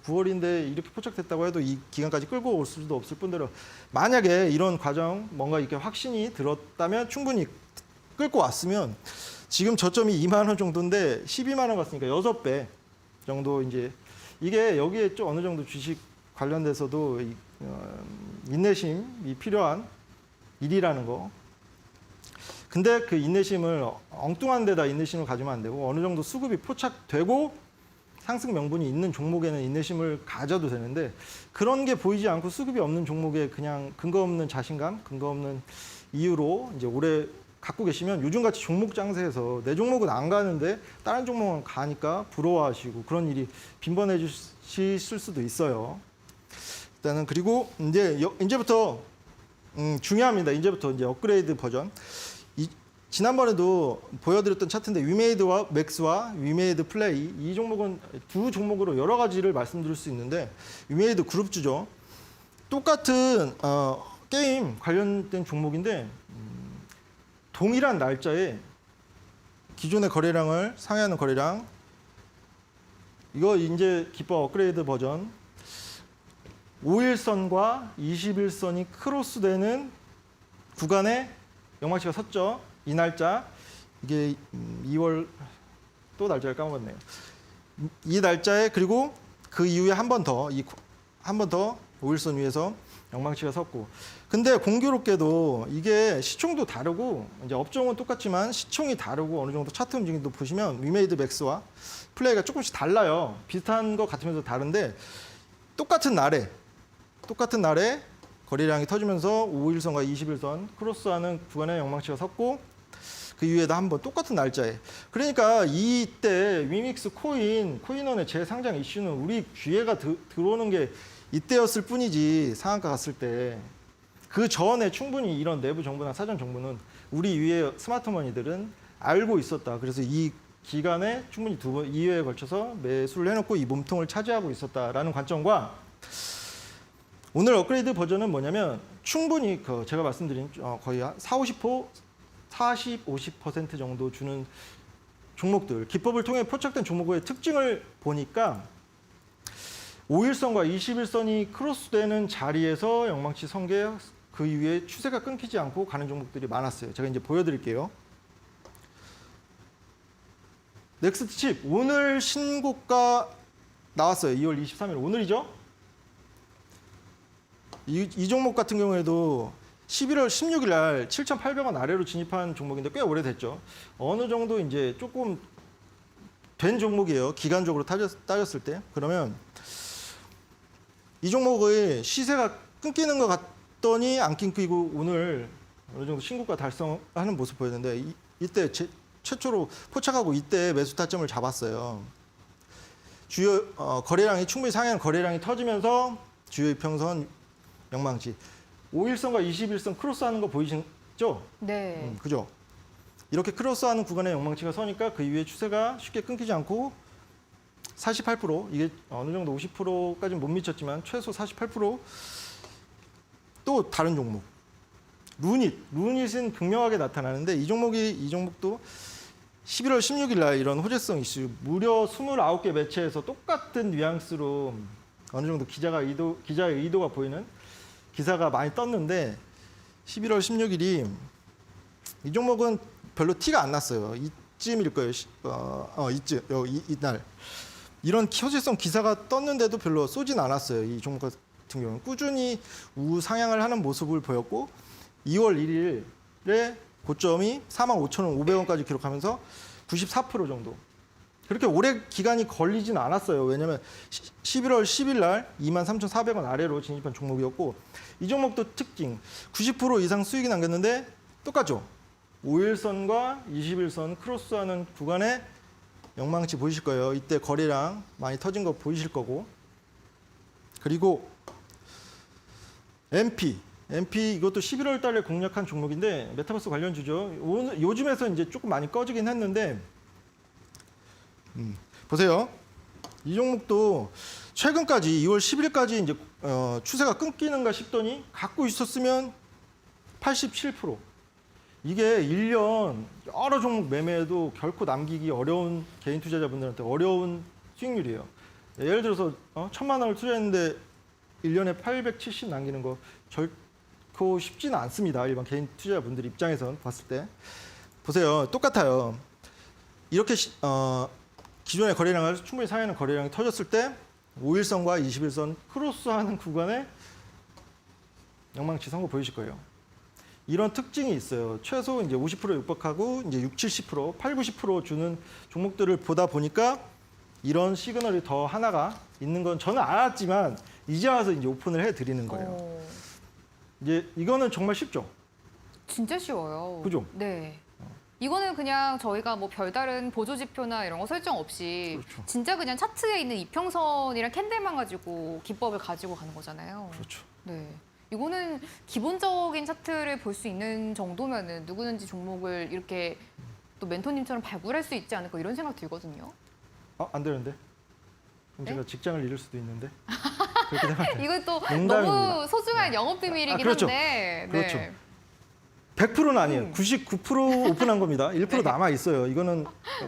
9월인데 이렇게 포착됐다고 해도 이 기간까지 끌고 올 수도 없을 뿐더러 만약에 이런 과정 뭔가 이렇게 확신이 들었다면 충분히 끌고 왔으면 지금 저점이 2만 원 정도인데 12만 원 갔으니까 6배 정도 이제 이게 여기에 좀 어느 정도 주식 관련돼서도 인내심이 필요한 일이라는 거. 근데 그 인내심을 엉뚱한 데다 인내심을 가지면 안 되고 어느 정도 수급이 포착되고 상승 명분이 있는 종목에는 인내심을 가져도 되는데 그런 게 보이지 않고 수급이 없는 종목에 그냥 근거 없는 자신감, 근거 없는 이유로 이제 오래 갖고 계시면 요즘같이 종목 장세에서 내 종목은 안 가는데 다른 종목은 가니까 부러워하시고 그런 일이 빈번해지실 수도 있어요. 일단은 그리고 이제부터 중요합니다. 이제부터 이제 업그레이드 버전. 지난번에도 보여드렸던 차트인데 위메이드와 맥스와 위메이드 플레이 이 종목은 두 종목으로 여러 가지를 말씀드릴 수 있는데 위메이드 그룹주죠. 똑같은 게임 관련된 종목인데 동일한 날짜에 기존의 거래량을 상회하는 거래량 이거 이제 기법 업그레이드 버전 5일선과 21선이 크로스되는 구간에 영망치가 섰죠. 이 날짜 이게 2월 또 날짜를 까먹었네요. 이 날짜에 그리고 그 이후에 한 번 더 5일선 위에서 영망치가 섰고 근데 공교롭게도 이게 시총도 다르고 이제 업종은 똑같지만 시총이 다르고 어느 정도 차트 움직임도 보시면 위메이드 맥스와 플레이가 조금씩 달라요. 비슷한 것 같으면서 다른데 똑같은 날에 거래량이 터지면서 5일선과 21선 크로스하는 구간에 영망치가 섰고 그 이후에도 한번 똑같은 날짜에 그러니까 이때 위믹스 코인원의 재상장 이슈는 우리 귀에가 들어오는 게 이때였을 뿐이지 상한가 갔을 때 그 전에 충분히 이런 내부 정보나 사전 정보는 우리 위에 스마트머니들은 알고 있었다. 그래서 이 기간에 충분히 2회에 걸쳐서 매수를 해놓고 이 몸통을 차지하고 있었다라는 관점과 오늘 업그레이드 버전은 뭐냐면 충분히 제가 말씀드린 거의 40, 50% 정도 주는 종목들 기법을 통해 포착된 종목의 특징을 보니까 5일선과 21선이 크로스되는 자리에서 영망치 선계 그 이후에 추세가 끊기지 않고 가는 종목들이 많았어요. 제가 이제 보여드릴게요. 넥스트 칩 오늘 신고가 나왔어요. 2월 23일 오늘이죠. 이 종목 같은 경우에도 11월 16일 날 7,800원 아래로 진입한 종목인데 꽤 오래됐죠. 어느 정도 이제 조금 된 종목이에요. 기간적으로 따졌을 때. 그러면 이 종목의 시세가 끊기는 것 같더니 안 끊기고 오늘 어느 정도 신고가 달성하는 모습 보였는데 이때 최초로 포착하고 이때 매수 타점을 잡았어요. 주요 거래량이 충분히 상향 거래량이 터지면서 주요 이평선 영망치 5일선과 21선 크로스하는 거 보이시죠? 네. 그죠? 이렇게 크로스하는 구간에 영망치가 서니까 그 이후에 추세가 쉽게 끊기지 않고 48% 이게 어느 정도 50%까지는 못 미쳤지만 최소 48% 또 다른 종목 루닛은 극명하게 나타나는데 이 종목도 11월 16일 날 이런 호재성 이슈 무려 29개 매체에서 똑같은 뉘앙스로 어느 정도 기자의 의도가 보이는 기사가 많이 떴는데 11월 16일이 이 종목은 별로 티가 안 났어요. 이쯤일 거예요. 이날 이런 호재성 기사가 떴는데도 별로 쏘진 않았어요. 이 종목 같은 경우는 꾸준히 우상향을 하는 모습을 보였고 2월 1일에 고점이 45,500원까지 기록하면서 94% 정도. 그렇게 오래 기간이 걸리진 않았어요. 왜냐하면 11월 10일 날 23,400원 아래로 진입한 종목이었고 이 종목도 특징 90% 이상 수익이 남겼는데 똑같죠. 5일선과 21선 크로스하는 구간에 영망치 보이실 거예요. 이때 거래량 많이 터진 거 보이실 거고 그리고 MP MP 이것도 11월 달에 공략한 종목인데 메타버스 관련주죠. 요즘에서 이제 조금 많이 꺼지긴 했는데 보세요. 이 종목도 최근까지 2월 10일까지 이제 추세가 끊기는가 싶더니 갖고 있었으면 87%. 이게 1년 여러 종목 매매해도 결코 남기기 어려운 개인 투자자분들한테 어려운 수익률이에요. 예를 들어서 1,000만 원을 투자했는데 1년에 870 남기는 거 결코 쉽지는 않습니다. 일반 개인 투자자분들 입장에서 봤을 때. 보세요. 똑같아요. 이렇게 기존의 거래량을 충분히 상회하는 거래량이 터졌을 때 5일선과 21선 크로스하는 구간에 영망치 선거 보이실 거예요. 이런 특징이 있어요. 최소 이제 50% 육박하고 이제 60, 70%, 8, 90% 주는 종목들을 보다 보니까 이런 시그널이 더 하나가 있는 건 저는 알았지만 이제 와서 이제 오픈을 해드리는 거예요. 이제 이거는 정말 쉽죠. 진짜 쉬워요. 그죠? 네. 이거는 그냥 저희가 뭐 별다른 보조 지표나 이런 거 설정 없이 그렇죠. 진짜 그냥 차트에 있는 이평선이랑 캔들만 가지고 기법을 가지고 가는 거잖아요. 그렇죠. 네. 이거는 기본적인 차트를 볼 수 있는 정도면은 누구든지 종목을 이렇게 또 멘토님처럼 발굴할 수 있지 않을까 이런 생각 들거든요. 안 되는데? 그럼 네? 제가 직장을 잃을 수도 있는데. 그렇게 되면 이건 또 농담입니다. 너무 소중한 영업 비밀이긴 그렇죠. 한데. 그렇죠. 네. 100%는 아니에요. 99% 오픈한 겁니다. 1% 네. 남아 있어요. 이거는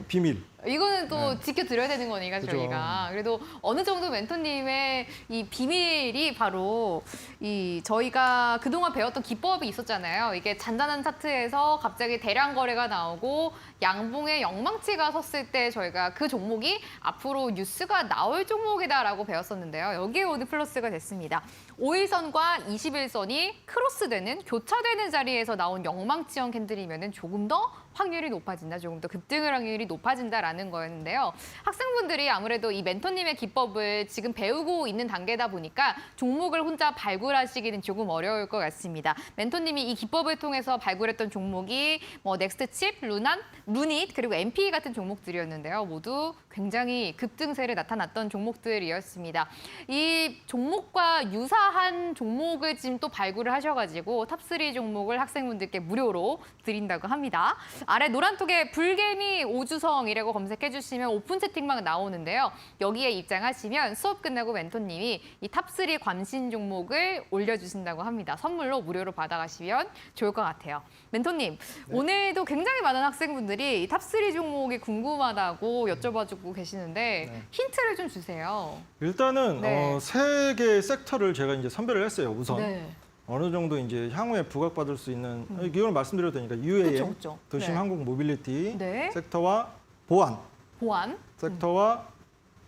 비밀. 이거는 또 네. 지켜드려야 되는 거니까 그죠. 저희가. 그래도 어느 정도 멘토님의 이 비밀이 바로 이 저희가 그동안 배웠던 기법이 있었잖아요. 이게 잔잔한 차트에서 갑자기 대량 거래가 나오고 양봉에 영망치가 섰을 때 저희가 그 종목이 앞으로 뉴스가 나올 종목이다라고 배웠었는데요. 여기에 오늘 플러스가 됐습니다. 5일선과 21선이 크로스되는 교차되는 자리에서 나온 영망치형 캔들이면 조금 더 확률이 높아진다, 조금 더 급등을 확률이 높아진다라는 거였는데요. 학생분들이 아무래도 이 멘토님의 기법을 지금 배우고 있는 단계다 보니까 종목을 혼자 발굴하시기는 조금 어려울 것 같습니다. 멘토님이 이 기법을 통해서 발굴했던 종목이 뭐 넥스트칩, 루닛, 그리고 MP 같은 종목들이었는데요. 모두 굉장히 급등세를 나타났던 종목들이었습니다. 이 종목과 유사한 종목을 지금 또 발굴을 하셔가지고 탑3 종목을 학생분들께 무료로 드린다고 합니다. 아래 노란톡에 불개미 오주성이라고 검색해 주시면 오픈 채팅방 나오는데요. 여기에 입장하시면 수업 끝나고 멘토님이 이 탑3 관심 종목을 올려주신다고 합니다. 선물로 무료로 받아가시면 좋을 것 같아요. 멘토님, 오늘도 굉장히 많은 학생분들이 이 탑3 종목이 궁금하다고 여쭤봐주고 계시는데 힌트를 좀 주세요. 일단은 네. 세 개의 섹터를 제가 이제 선별을 했어요. 우선 네. 어느 정도 이제 향후에 부각받을 수 있는 이걸 말씀드려도 되니까 UAM, 그쵸. 도심 네. 항공 모빌리티 네. 섹터와 보안 보안. 섹터와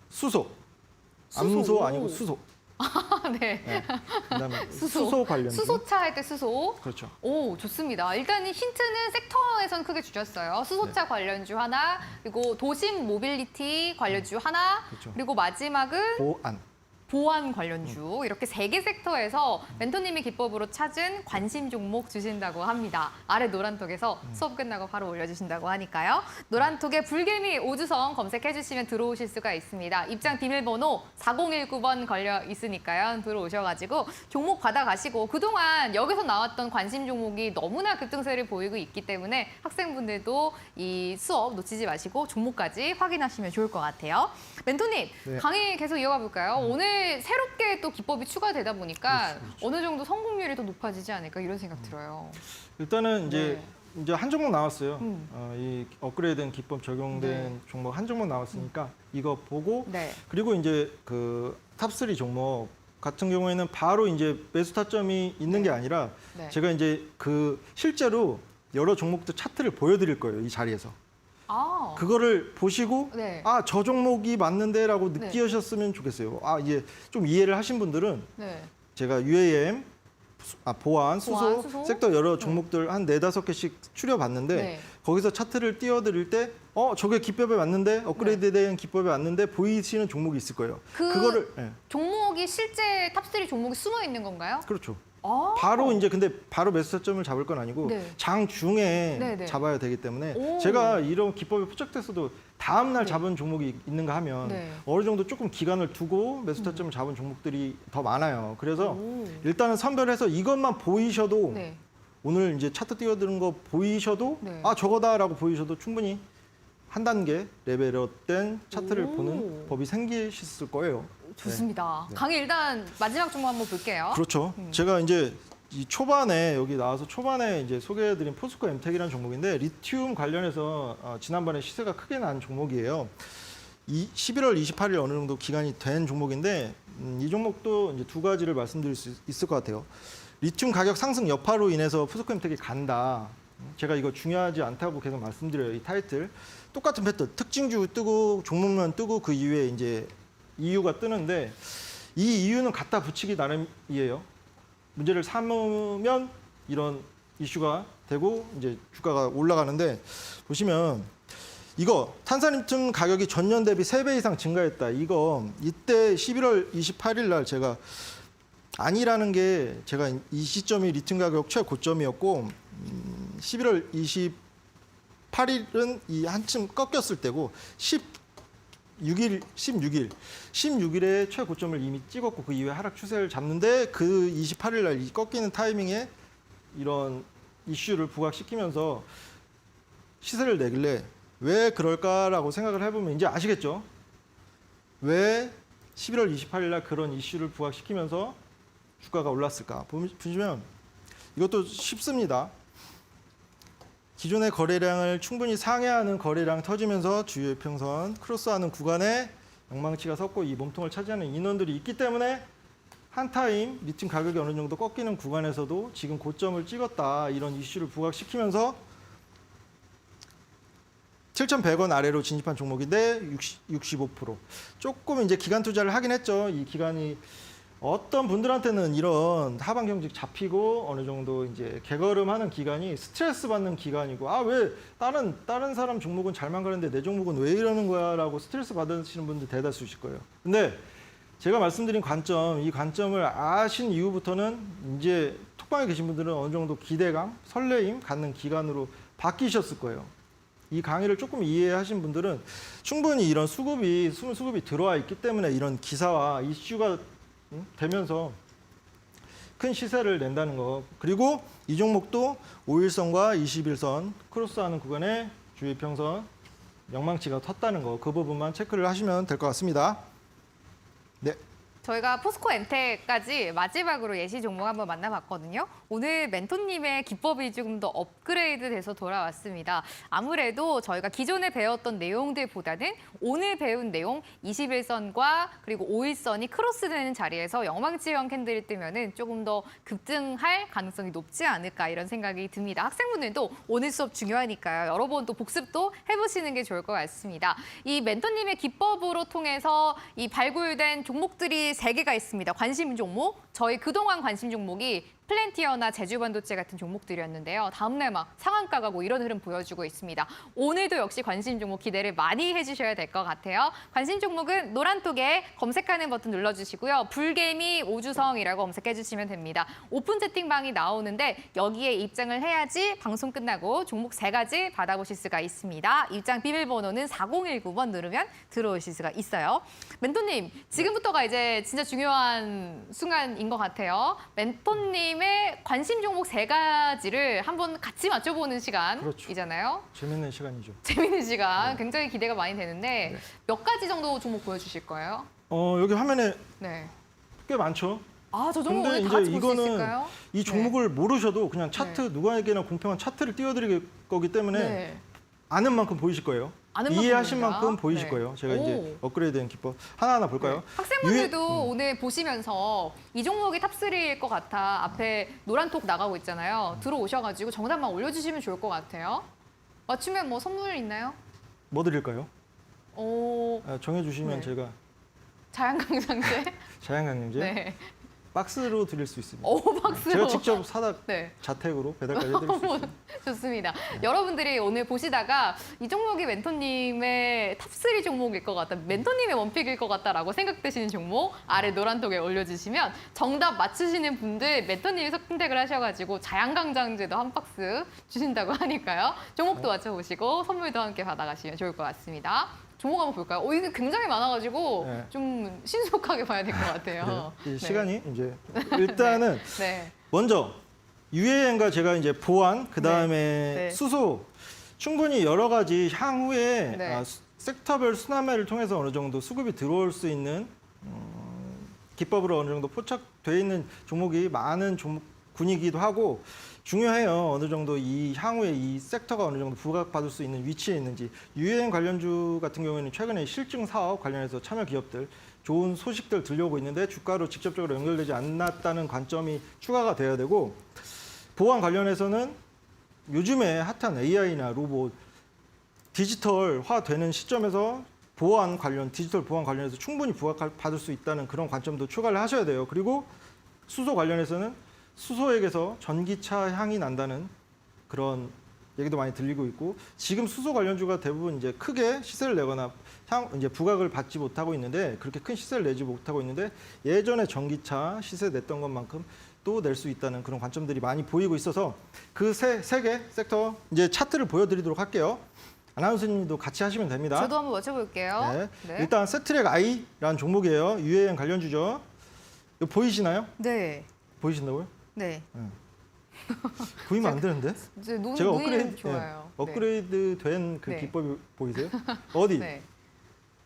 수소. 암소 아니고 수소. 네. 네. 그다음에 수소. 수소 관련. 수소차 할 때 수소. 그렇죠. 오, 좋습니다. 일단 이 힌트는 섹터에선 크게 주셨어요. 수소차 관련주 하나, 그리고 도심 모빌리티 관련주 하나, 그렇죠. 그리고 마지막은 보안. 보안 관련주 이렇게 3개 섹터에서 멘토님의 기법으로 찾은 관심 종목 주신다고 합니다. 아래 노란톡에서 수업 끝나고 바로 올려주신다고 하니까요. 노란톡에 불개미 오주성 검색해 주시면 들어오실 수가 있습니다. 입장 비밀번호 4019번 걸려 있으니까요. 들어오셔가지고 종목 받아가시고 그동안 여기서 나왔던 관심 종목이 너무나 급등세를 보이고 있기 때문에 학생분들도 이 수업 놓치지 마시고 종목까지 확인하시면 좋을 것 같아요. 멘토님, 네. 강의 계속 이어가 볼까요? 오늘 새롭게 또 기법이 추가되다 보니까 그렇죠. 어느 정도 성공률이 더 높아지지 않을까 이런 생각 들어요. 일단은 이제 한 종목 나왔어요. 이 업그레이드된 기법 적용된 네. 종목 한 종목 나왔으니까 이거 보고 네. 그리고 이제 그 탑3 종목 같은 경우에는 바로 이제 매수 타점이 있는 게 아니라 네. 제가 이제 그 실제로 여러 종목들 차트를 보여드릴 거예요. 이 자리에서. 아, 그거를 보시고 네. 아, 저 종목이 맞는데라고 네. 느끼셨으면 좋겠어요. 아, 이제 좀 이해를 하신 분들은 네. 제가 UAM, 보안, 수소, 수소? 섹터 여러 종목들 한 4-5개씩 추려봤는데 네. 거기서 차트를 띄워드릴 때 저게 기법에 맞는데 업그레이드된 기법에 맞는데 보이시는 종목이 있을 거예요. 그거를 네. 종목이 실제 탑3 종목이 숨어 있는 건가요? 그렇죠. 아, 바로 이제 근데 바로 매수 타점을 잡을 건 아니고 네. 장 중에 네, 네. 잡아야 되기 때문에 오. 제가 이런 기법에 포착됐어도 다음 날 네. 잡은 종목이 있는가 하면 네. 어느 정도 조금 기간을 두고 매수 타점을 잡은 종목들이 더 많아요. 그래서 일단은 선별해서 이것만 보이셔도 네. 오늘 이제 차트 띄워드는 거 보이셔도 네. 아 저거다라고 보이셔도 충분히 한 단계 레벨업된 차트를 오. 보는 법이 생기셨을 거예요. 좋습니다. 네. 강의 일단 마지막 종목 한번 볼게요. 그렇죠. 제가 이제 이 초반에 여기 나와서 초반에 이제 소개해드린 포스코 엠텍이라는 종목인데 리튬 관련해서 지난번에 시세가 크게 난 종목이에요. 11월 28일 어느 정도 기간이 된 종목인데 이 종목도 이제 두 가지를 말씀드릴 수 있을 것 같아요. 리튬 가격 상승 여파로 인해서 포스코 엠텍이 간다. 제가 이거 중요하지 않다고 계속 말씀드려요. 이 타이틀 똑같은 패턴 특징주 뜨고 종목만 뜨고 그 이후에 이제 이유가 뜨는데 이 이유는 갖다 붙이기 나름이에요. 문제를 삼으면 이런 이슈가 되고 이제 주가가 올라가는데 보시면 이거 탄산리튬 가격이 전년 대비 3배 이상 증가했다. 이거 이때 11월 28일 날 제가 아니라는 게 제가 이 시점이 리튬 가격 최고점이었고 11월 28일은 이 한층 꺾였을 때고 16일에 최고점을 이미 찍었고 그 이후에 하락 추세를 잡는데 그 28일 날 이 꺾이는 타이밍에 이런 이슈를 부각시키면서 시세를 내길래 왜 그럴까라고 생각을 해보면 이제 아시겠죠? 왜 11월 28일 날 그런 이슈를 부각시키면서 주가가 올랐을까? 보시면 이것도 쉽습니다. 기존의 거래량을 충분히 상회하는 거래량 터지면서 주요 평선 크로스하는 구간에 영망치가 섰고 이 몸통을 차지하는 인원들이 있기 때문에 한 타임 리튬 가격이 어느 정도 꺾이는 구간에서도 지금 고점을 찍었다 이런 이슈를 부각시키면서 7,100원 아래로 진입한 종목인데 65% 조금 이제 기간 투자를 하긴 했죠. 이 기간이 어떤 분들한테는 이런 하방 경직 잡히고 어느 정도 이제 개걸음하는 기간이 스트레스 받는 기간이고 아 왜 다른 사람 종목은 잘만 가는데 내 종목은 왜 이러는 거야라고 스트레스 받으시는 분들 대다수실 거예요. 근데 제가 말씀드린 관점, 이 관점을 아신 이후부터는 이제 톡방에 계신 분들은 어느 정도 기대감, 설레임 갖는 기간으로 바뀌셨을 거예요. 이 강의를 조금 이해하신 분들은 충분히 이런 수급이 들어와 있기 때문에 이런 기사와 이슈가 되면서 큰 시세를 낸다는 거. 그리고 이 종목도 5일선과 21선 크로스하는 구간에 주의평선 영망치가 텄다는 거. 그 부분만 체크를 하시면 될 것 같습니다. 네. 저희가 포스코 엠텍까지 마지막으로 예시 종목 한번 만나봤거든요. 오늘 멘토님의 기법이 조금 더 업그레이드 돼서 돌아왔습니다. 아무래도 저희가 기존에 배웠던 내용들보다는 오늘 배운 내용 21선과 그리고 5일선이 크로스되는 자리에서 영망치형 캔들이 뜨면은 조금 더 급등할 가능성이 높지 않을까 이런 생각이 듭니다. 학생분들도 오늘 수업 중요하니까요. 여러 번 또 복습도 해보시는 게 좋을 것 같습니다. 이 멘토님의 기법으로 통해서 이 발굴된 종목들이 3개가 있습니다. 관심 종목. 저희 그동안 관심 종목이 플랜티어나 제주반도체 같은 종목들이었는데요. 다음날 막 상한가 가고 이런 흐름 보여주고 있습니다. 오늘도 역시 관심 종목 기대를 많이 해주셔야 될 것 같아요. 관심 종목은 노란톡에 검색하는 버튼 눌러주시고요. 불개미 오주성이라고 검색해주시면 됩니다. 오픈 채팅방이 나오는데 여기에 입장을 해야지 방송 끝나고 종목 3가지 받아보실 수가 있습니다. 입장 비밀번호는 4019번 누르면 들어오실 수가 있어요. 멘토님, 지금부터가 이제 진짜 중요한 순간인 것 같아요. 멘토님 관심 종목 3가지를 한번 같이 맞춰보는 시간이잖아요. 그렇죠. 재밌는 시간이죠. 재밌는 시간. 굉장히 기대가 많이 되는데 몇 가지 정도 종목 보여주실 거예요? 여기 화면에 네. 꽤 많죠. 아, 저 종목 근데 오늘 다 같이 이제 볼 수 이거는 있을까요? 이 종목을 모르셔도 그냥 차트 누구에게나 공평한 차트를 띄워드릴 거기 때문에 네. 아는 만큼 보이실 거예요. 아는 만큼 이해하신 보인다. 만큼 보이실 네. 거예요. 제가 오. 이제 업그레이드된 기법 하나하나 볼까요? 학생분들도 오늘 보시면서 이 종목이 탑3일 것 같아. 앞에 노란톡 나가고 있잖아요. 들어오셔가지고 정답만 올려주시면 좋을 것 같아요. 맞추면 뭐 선물 있나요? 뭐 드릴까요? 오, 정해주시면 네. 제가 자연강장제? 자양강림제 네. 박스로 드릴 수 있습니다. 오, 박스로. 제가 직접 사다 네. 자택으로 배달까지 해드릴 수 있습니다. 좋습니다. 여러분들이 오늘 보시다가 이 종목이 멘토님의 탑3 종목일 것 같다, 멘토님의 원픽일 것 같다라고 생각되시는 종목 아래 노란 통에 올려주시면 정답 맞추시는 분들 멘토님이 선택을 하셔가지고 자양강장제도 한 박스 주신다고 하니까요. 종목도 맞춰보시고 선물도 함께 받아가시면 좋을 것 같습니다. 종목 한번 볼까요? 이게 굉장히 많아가지고 네. 좀 신속하게 봐야 될 것 같아요. 이 시간이 이제 일단은 네. 먼저 유해엔과 제가 이제 보안, 그 다음에 네. 수소 충분히 여러 가지 향후에 네. 섹터별 순환매를 통해서 어느 정도 수급이 들어올 수 있는 기법으로 어느 정도 포착되어 있는 종목이 많은 종목군이기도 하고 중요해요. 어느 정도 이 향후에 이 섹터가 어느 정도 부각받을 수 있는 위치에 있는지. 유해엔 관련주 같은 경우에는 최근에 실증 사업 관련해서 참여 기업들 좋은 소식들 들려오고 있는데 주가로 직접적으로 연결되지 않았다는 관점이 추가가 돼야 되고, 보안 관련해서는 요즘에 핫한 AI나 로봇 디지털화 되는 시점에서 보안 관련, 디지털 보안 관련해서 충분히 부각받을 수 있다는 그런 관점도 추가를 하셔야 돼요. 그리고 수소 관련해서는 수소액에서 전기차 향이 난다는 그런 얘기도 많이 들리고 있고, 지금 수소 관련주가 대부분 이제 크게 시세를 내거나 이제 부각을 받지 못하고 있는데, 그렇게 큰 시세를 내지 못하고 있는데 예전에 전기차 시세 냈던 것만큼 또 낼 수 있다는 그런 관점들이 많이 보이고 있어서 그 세 개 섹터 이제 차트를 보여드리도록 할게요. 아나운서님도 같이 하시면 됩니다. 저도 한번 맞춰볼게요. 네. 네. 일단 세트랙 I라는 종목이에요. 유해엔 관련주죠. 이거 보이시나요? 네. 보이신다고요? 네. 보이면 안 되는데? 이제 제가 눈이 좋아요. 업그레이드 된 그 네. 기법이 보이세요? 어디? 네.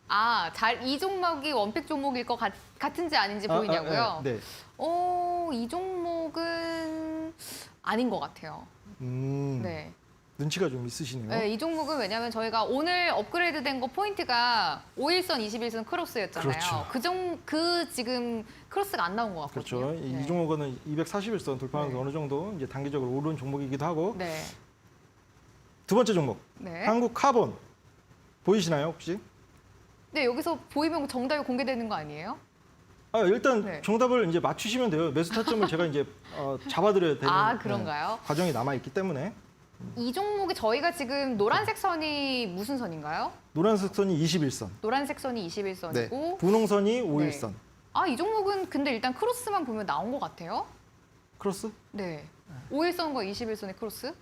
아, 이 종목이 원픽 종목일 것 같은지 아닌지 보이냐고요? 네. 이 종목은 아닌 것 같아요. 네. 눈치가 좀 있으시네요. 네, 이 종목은 왜냐하면 저희가 오늘 업그레이드 된 거 포인트가 5일선, 21선 크로스였잖아요. 그렇죠. 그 지금 크로스가 안 나온 것 같거든요. 그렇죠. 네. 이 종목은 241선 돌파하면서 네. 어느 정도 이제 단기적으로 오른 종목이기도 하고. 네. 두 번째 종목, 네. 한국 카본 보이시나요 혹시? 네, 여기서 보이면 정답이 공개되는 거 아니에요? 일단 네. 정답을 이제 맞추시면 돼요. 매수 타점을 제가 이제 잡아드려야 되는 아, 그런가요? 과정이 남아 있기 때문에. 이 종목이 저희가 지금 노란색 선이 무슨 선인가요? 노란색 선이 21선, 노란색 선이 21선이고 분홍선이 5일선. 아, 이 종목은 근데 일단 크로스만 보면 나온 것 같아요. 크로스? 네. 5일선과 21선의 크로스?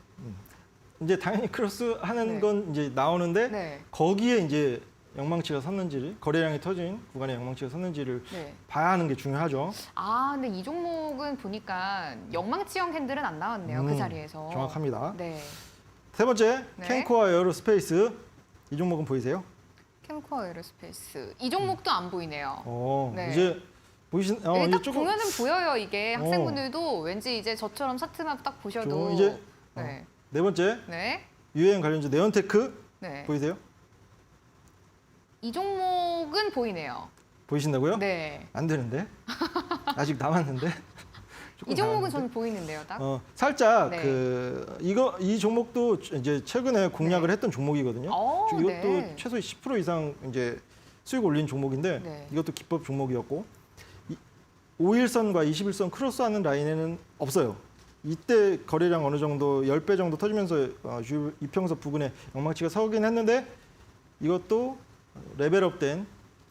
이제 당연히 크로스 하는 네. 건 이제 나오는데 네. 거기에 이제 영망치가 섰는지를, 거래량이 터진 구간에 영망치가 섰는지를 네. 봐야 하는 게 중요하죠. 아, 근데 이 종목은 보니까 영망치형 캔들은 안 나왔네요. 그 자리에서. 정확합니다. 네. 세 번째, 네. 캔코아 에어로스페이스. 이 종목은 보이세요? 캠코어 에어로스페이스. 이 종목도 안 보이네요. 네. 이제 보이신? 이게 이제 딱 조금 보면은 보여요. 이게 학생분들도 왠지 이제 저처럼 차트만 딱 보셔도. 이제 네. 네 번째, 네. 유해엔 관련주 네온테크 네. 보이세요? 이 종목은 보이네요. 보이신다고요? 네. 안 되는데 아직 남았는데. 조금 이 종목은 남았는데. 저는 보이는데요, 딱. 살짝 네. 이 종목도 이제 최근에 공략을 했던 종목이거든요. 이것도 네. 최소 10% 이상 이제 수익 올린 종목인데 네. 이것도 기법 종목이었고 5일선과 21선 크로스하는 라인에는 없어요. 이때 거래량 어느 정도 10배 정도 터지면서 이평선 부근에 영망치가 서긴 했는데 이것도 레벨업된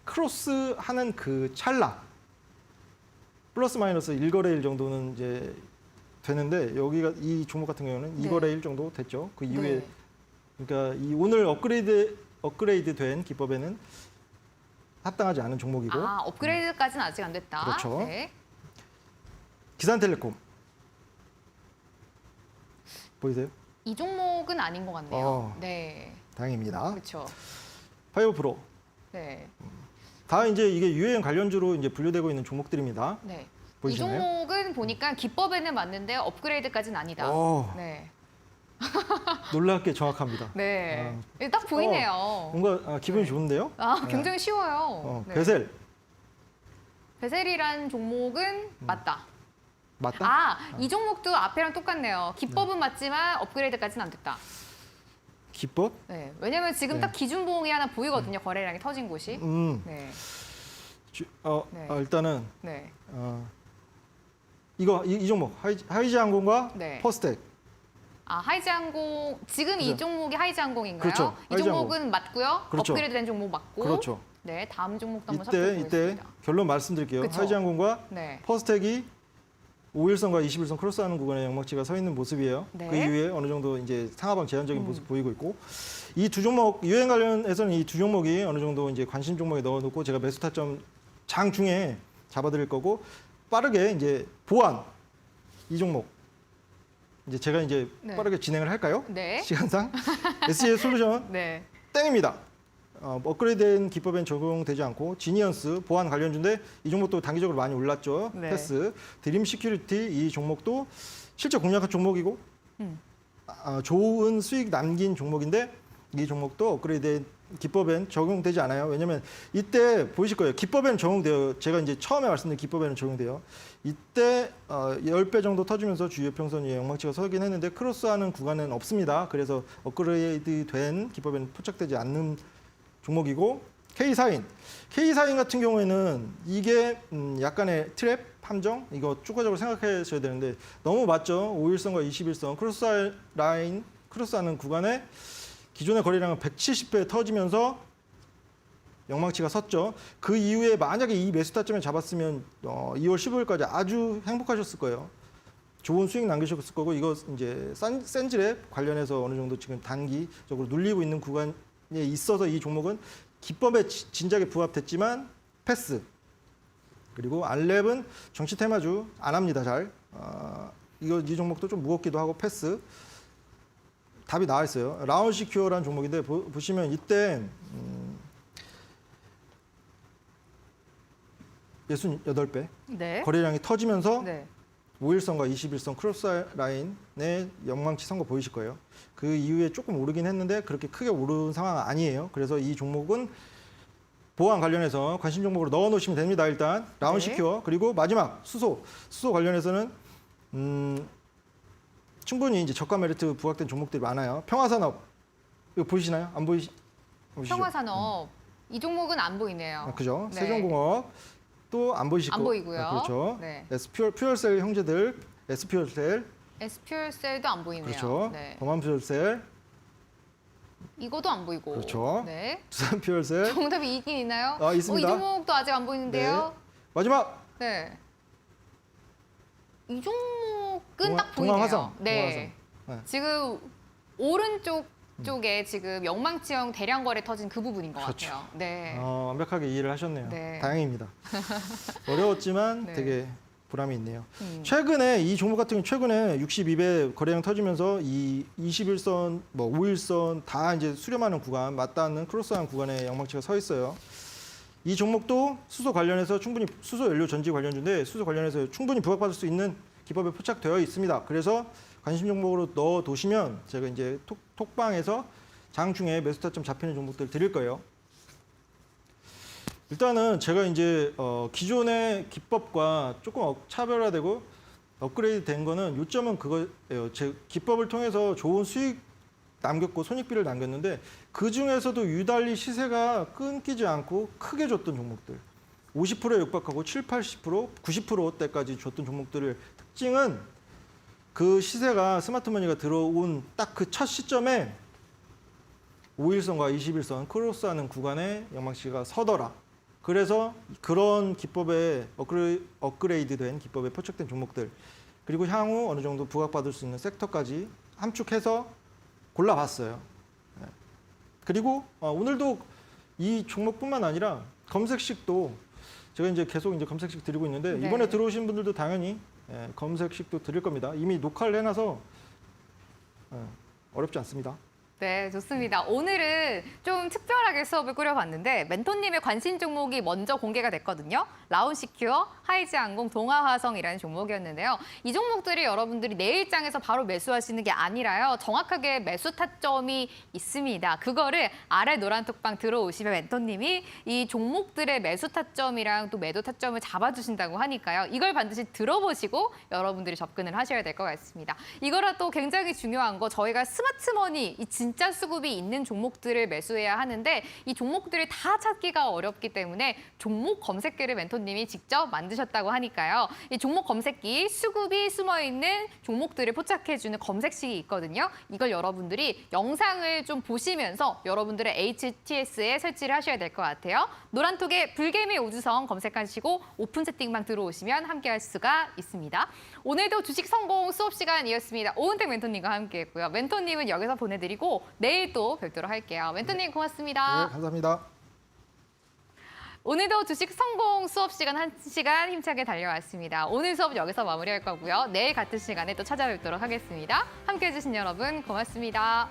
크로스하는 그 찰나 플러스 마이너스 1거래일 정도는 이제 되는데 여기가 이 종목 같은 경우는 네. 2거래일 정도 됐죠. 그 이후에 네. 그러니까 이 오늘 업그레이드 된 기법에는 합당하지 않은 종목이고 아, 업그레이드까지는 아직 안 됐다. 그렇죠. 네. 기산텔레콤 보이세요? 이 종목은 아닌 것 같네요. 네. 다행입니다. 그렇죠. 파이어 프로. 네. 다 이제 이게 유해엔 관련주로 이제 분류되고 있는 종목들입니다. 네. 이 보이시나요? 종목은 보니까 기법에는 맞는데 업그레이드까지는 아니다. 네. 놀랍게 정확합니다. 네. 딱 보이네요. 뭔가 기분이 네. 좋은데요? 굉장히 쉬워요. 네. 베셀 베셀이란 종목은 맞다. 맞다? 이 종목도 앞에랑 똑같네요. 기법은 맞지만 업그레이드까지는 안 됐다. 기법? 네. 왜냐면 지금 네. 딱 기준봉이 하나 보이거든요. 거래량이 터진 곳이. 네. 네. 네. 일단은 네. 이 종목 하이지항공과 네. 퍼스텍. 아, 하이지항공 지금 이 그죠. 종목이 하이지항공인가요? 그렇죠. 이 하이지항공. 종목은 맞고요. 그렇죠. 업그레이드된 종목 맞고. 그렇죠. 네, 다음 종목도 한번 이때 살펴보겠습니다. 결론 말씀드릴게요. 그쵸. 하이지항공과 네. 퍼스텍이 5일선과 21선 크로스하는 구간에 영막지가 서 있는 모습이에요. 네. 그 이후에 어느 정도 이제 상하방 제한적인 모습 보이고 있고, 이 두 종목 유행 관련해서는 이 두 종목이 어느 정도 이제 관심 종목에 넣어놓고 제가 매수 타점 장 중에 잡아드릴 거고, 빠르게 이제 보안 이 종목 이제 제가 이제 네. 빠르게 진행을 할까요? 네. 시간상 SES 솔루션 네. 땡입니다. 업그레이드된 기법엔 적용되지 않고 지니언스 보안 관련주인데 이 종목도 단기적으로 많이 올랐죠. 네. 패스 드림 시큐리티 이 종목도 실제 공략한 종목이고 좋은 수익 남긴 종목인데 이 종목도 업그레이드된 기법엔 적용되지 않아요. 왜냐면 이때 보이실 거예요. 기법에는 적용돼요. 제가 이제 처음에 말씀드린 기법에는 적용돼요. 이때 10배 정도 터지면서 주요 평선 위에 영막지가 서긴 했는데 크로스하는 구간은 없습니다. 그래서 업그레이드된 기법에는 포착되지 않는 종목이고, K사인 같은 경우에는 이게 약간의 트랩 함정 이거 추가적으로 생각하셔야 되는데 너무 맞죠. 5일선과 21선 크로스하는 구간에 기존의 거래량은 170배 터지면서 영망치가 섰죠. 그 이후에 만약에 이 매수 타점에 잡았으면 2월 15일까지 아주 행복하셨을 거예요. 좋은 수익 남기셨을 거고, 이거 이제 센즈랩 관련해서 어느 정도 지금 단기적으로 눌리고 있는 구간에 있어서 이 종목은 기법에 진작에 부합됐지만 패스. 그리고 알랩은 정치 테마주 안 합니다. 잘. 이 종목도 좀 무겁기도 하고 패스. 답이 나와 있어요. 라운시큐어라는 종목인데 보시면 이때 68배 네. 거래량이 터지면서 네. 5일선과 21선 크로스 라인의 영망치 선 거 보이실 거예요. 그 이후에 조금 오르긴 했는데 그렇게 크게 오른 상황은 아니에요. 그래서 이 종목은 보안 관련해서 관심 종목으로 넣어 놓으시면 됩니다. 일단 라운시큐어. 그리고 마지막 수소 관련해서는 충분히 이제 저가 메리트 부각된 종목들이 많아요. 평화산업 이거 보이시나요? 안 보이시죠? 평화산업 이 종목은 안 보이네요. 그죠? 네. 세종공업 또 안 보이시고 안 보이고요. 그렇죠. 네. 퓨얼셀 형제들 S퓨얼셀 에스퓨얼셀도 안 보이네요. 그렇죠. 네. 범한퓨얼셀 이거도 안 보이고. 그렇죠. 네. 두산퓨얼셀 정답이 있긴 있나요? 있습니다. 이 종목도 아직 안 보이는데요. 마지막 네. 이 종목은 딱 보이네요. 동아화성. 네. 네. 지금 오른쪽 쪽에 지금 영망치형 대량 거래 터진 그 부분인 것 그렇죠. 같아요. 네. 완벽하게 이해를 하셨네요. 네. 다행입니다. 어려웠지만 네. 되게 보람이 있네요. 음. 최근에 이 종목 같은 경우 최근에 62배 거래량 터지면서 이 21선, 5일선 다 이제 수렴하는 구간, 맞닿는 크로스하는 구간에 영망치가 서 있어요. 이 종목도 수소 관련해서 충분히 수소 연료 전지 관련주인데 수소 관련해서 충분히 부각받을 수 있는 기법에 포착되어 있습니다. 그래서 관심 종목으로 넣어 두시면 제가 이제 톡방에서 장중에 매수 타점 잡히는 종목들 드릴 거예요. 일단은 제가 이제 기존의 기법과 조금 차별화되고 업그레이드 된 거는 요점은 그거예요. 제 기법을 통해서 좋은 수익 남겼고 손익비를 남겼는데 그 중에서도 유달리 시세가 끊기지 않고 크게 줬던 종목들 50%에 육박하고 7, 80%, 90%대까지 줬던 종목들을 특징은 그 시세가 스마트머니가 들어온 딱 그 첫 시점에 5일선과 21선 크로스하는 구간에 영망치가 서더라. 그래서 그런 기법에 업그레이드된 기법에 포착된 종목들 그리고 향후 어느 정도 부각받을 수 있는 섹터까지 함축해서 골라봤어요. 네. 그리고 오늘도 이 종목뿐만 아니라 검색식도 제가 이제 계속 이제 검색식 드리고 있는데 네. 이번에 들어오신 분들도 당연히 검색식도 드릴 겁니다. 이미 녹화를 해놔서 어렵지 않습니다. 네, 좋습니다. 오늘은 좀 특별하게 수업을 꾸려봤는데 멘토님의 관심 종목이 먼저 공개가 됐거든요. 라운시큐어, 하이지항공, 동아화성이라는 종목이었는데요. 이 종목들이 여러분들이 내일장에서 바로 매수하시는 게 아니라요. 정확하게 매수 타점이 있습니다. 그거를 아래 노란 톡방 들어오시면 멘토님이 이 종목들의 매수 타점이랑 또 매도 타점을 잡아주신다고 하니까요. 이걸 반드시 들어보시고 여러분들이 접근을 하셔야 될 것 같습니다. 이거라 또 굉장히 중요한 거 저희가 스마트머니 이 진짜 수급이 있는 종목들을 매수해야 하는데 이 종목들을 다 찾기가 어렵기 때문에 종목 검색기를 멘토님이 직접 만드셨다고 하니까요. 이 종목 검색기 수급이 숨어있는 종목들을 포착해주는 검색식이 있거든요. 이걸 여러분들이 영상을 좀 보시면서 여러분들의 HTS에 설치를 하셔야 될 것 같아요. 노란톡에 불개미 우주성 검색하시고 오픈 채팅방 들어오시면 함께할 수가 있습니다. 오늘도 주식 성공 수업 시간이었습니다. 오은택 멘토님과 함께했고요. 멘토님은 여기서 보내드리고 내일 또 별도로 할게요. 멘토님 고맙습니다. 네, 감사합니다. 오늘도 주식 성공 수업 시간 1시간 힘차게 달려왔습니다. 오늘 수업 여기서 마무리할 거고요. 내일 같은 시간에 또 찾아뵙도록 하겠습니다. 함께해 주신 여러분 고맙습니다.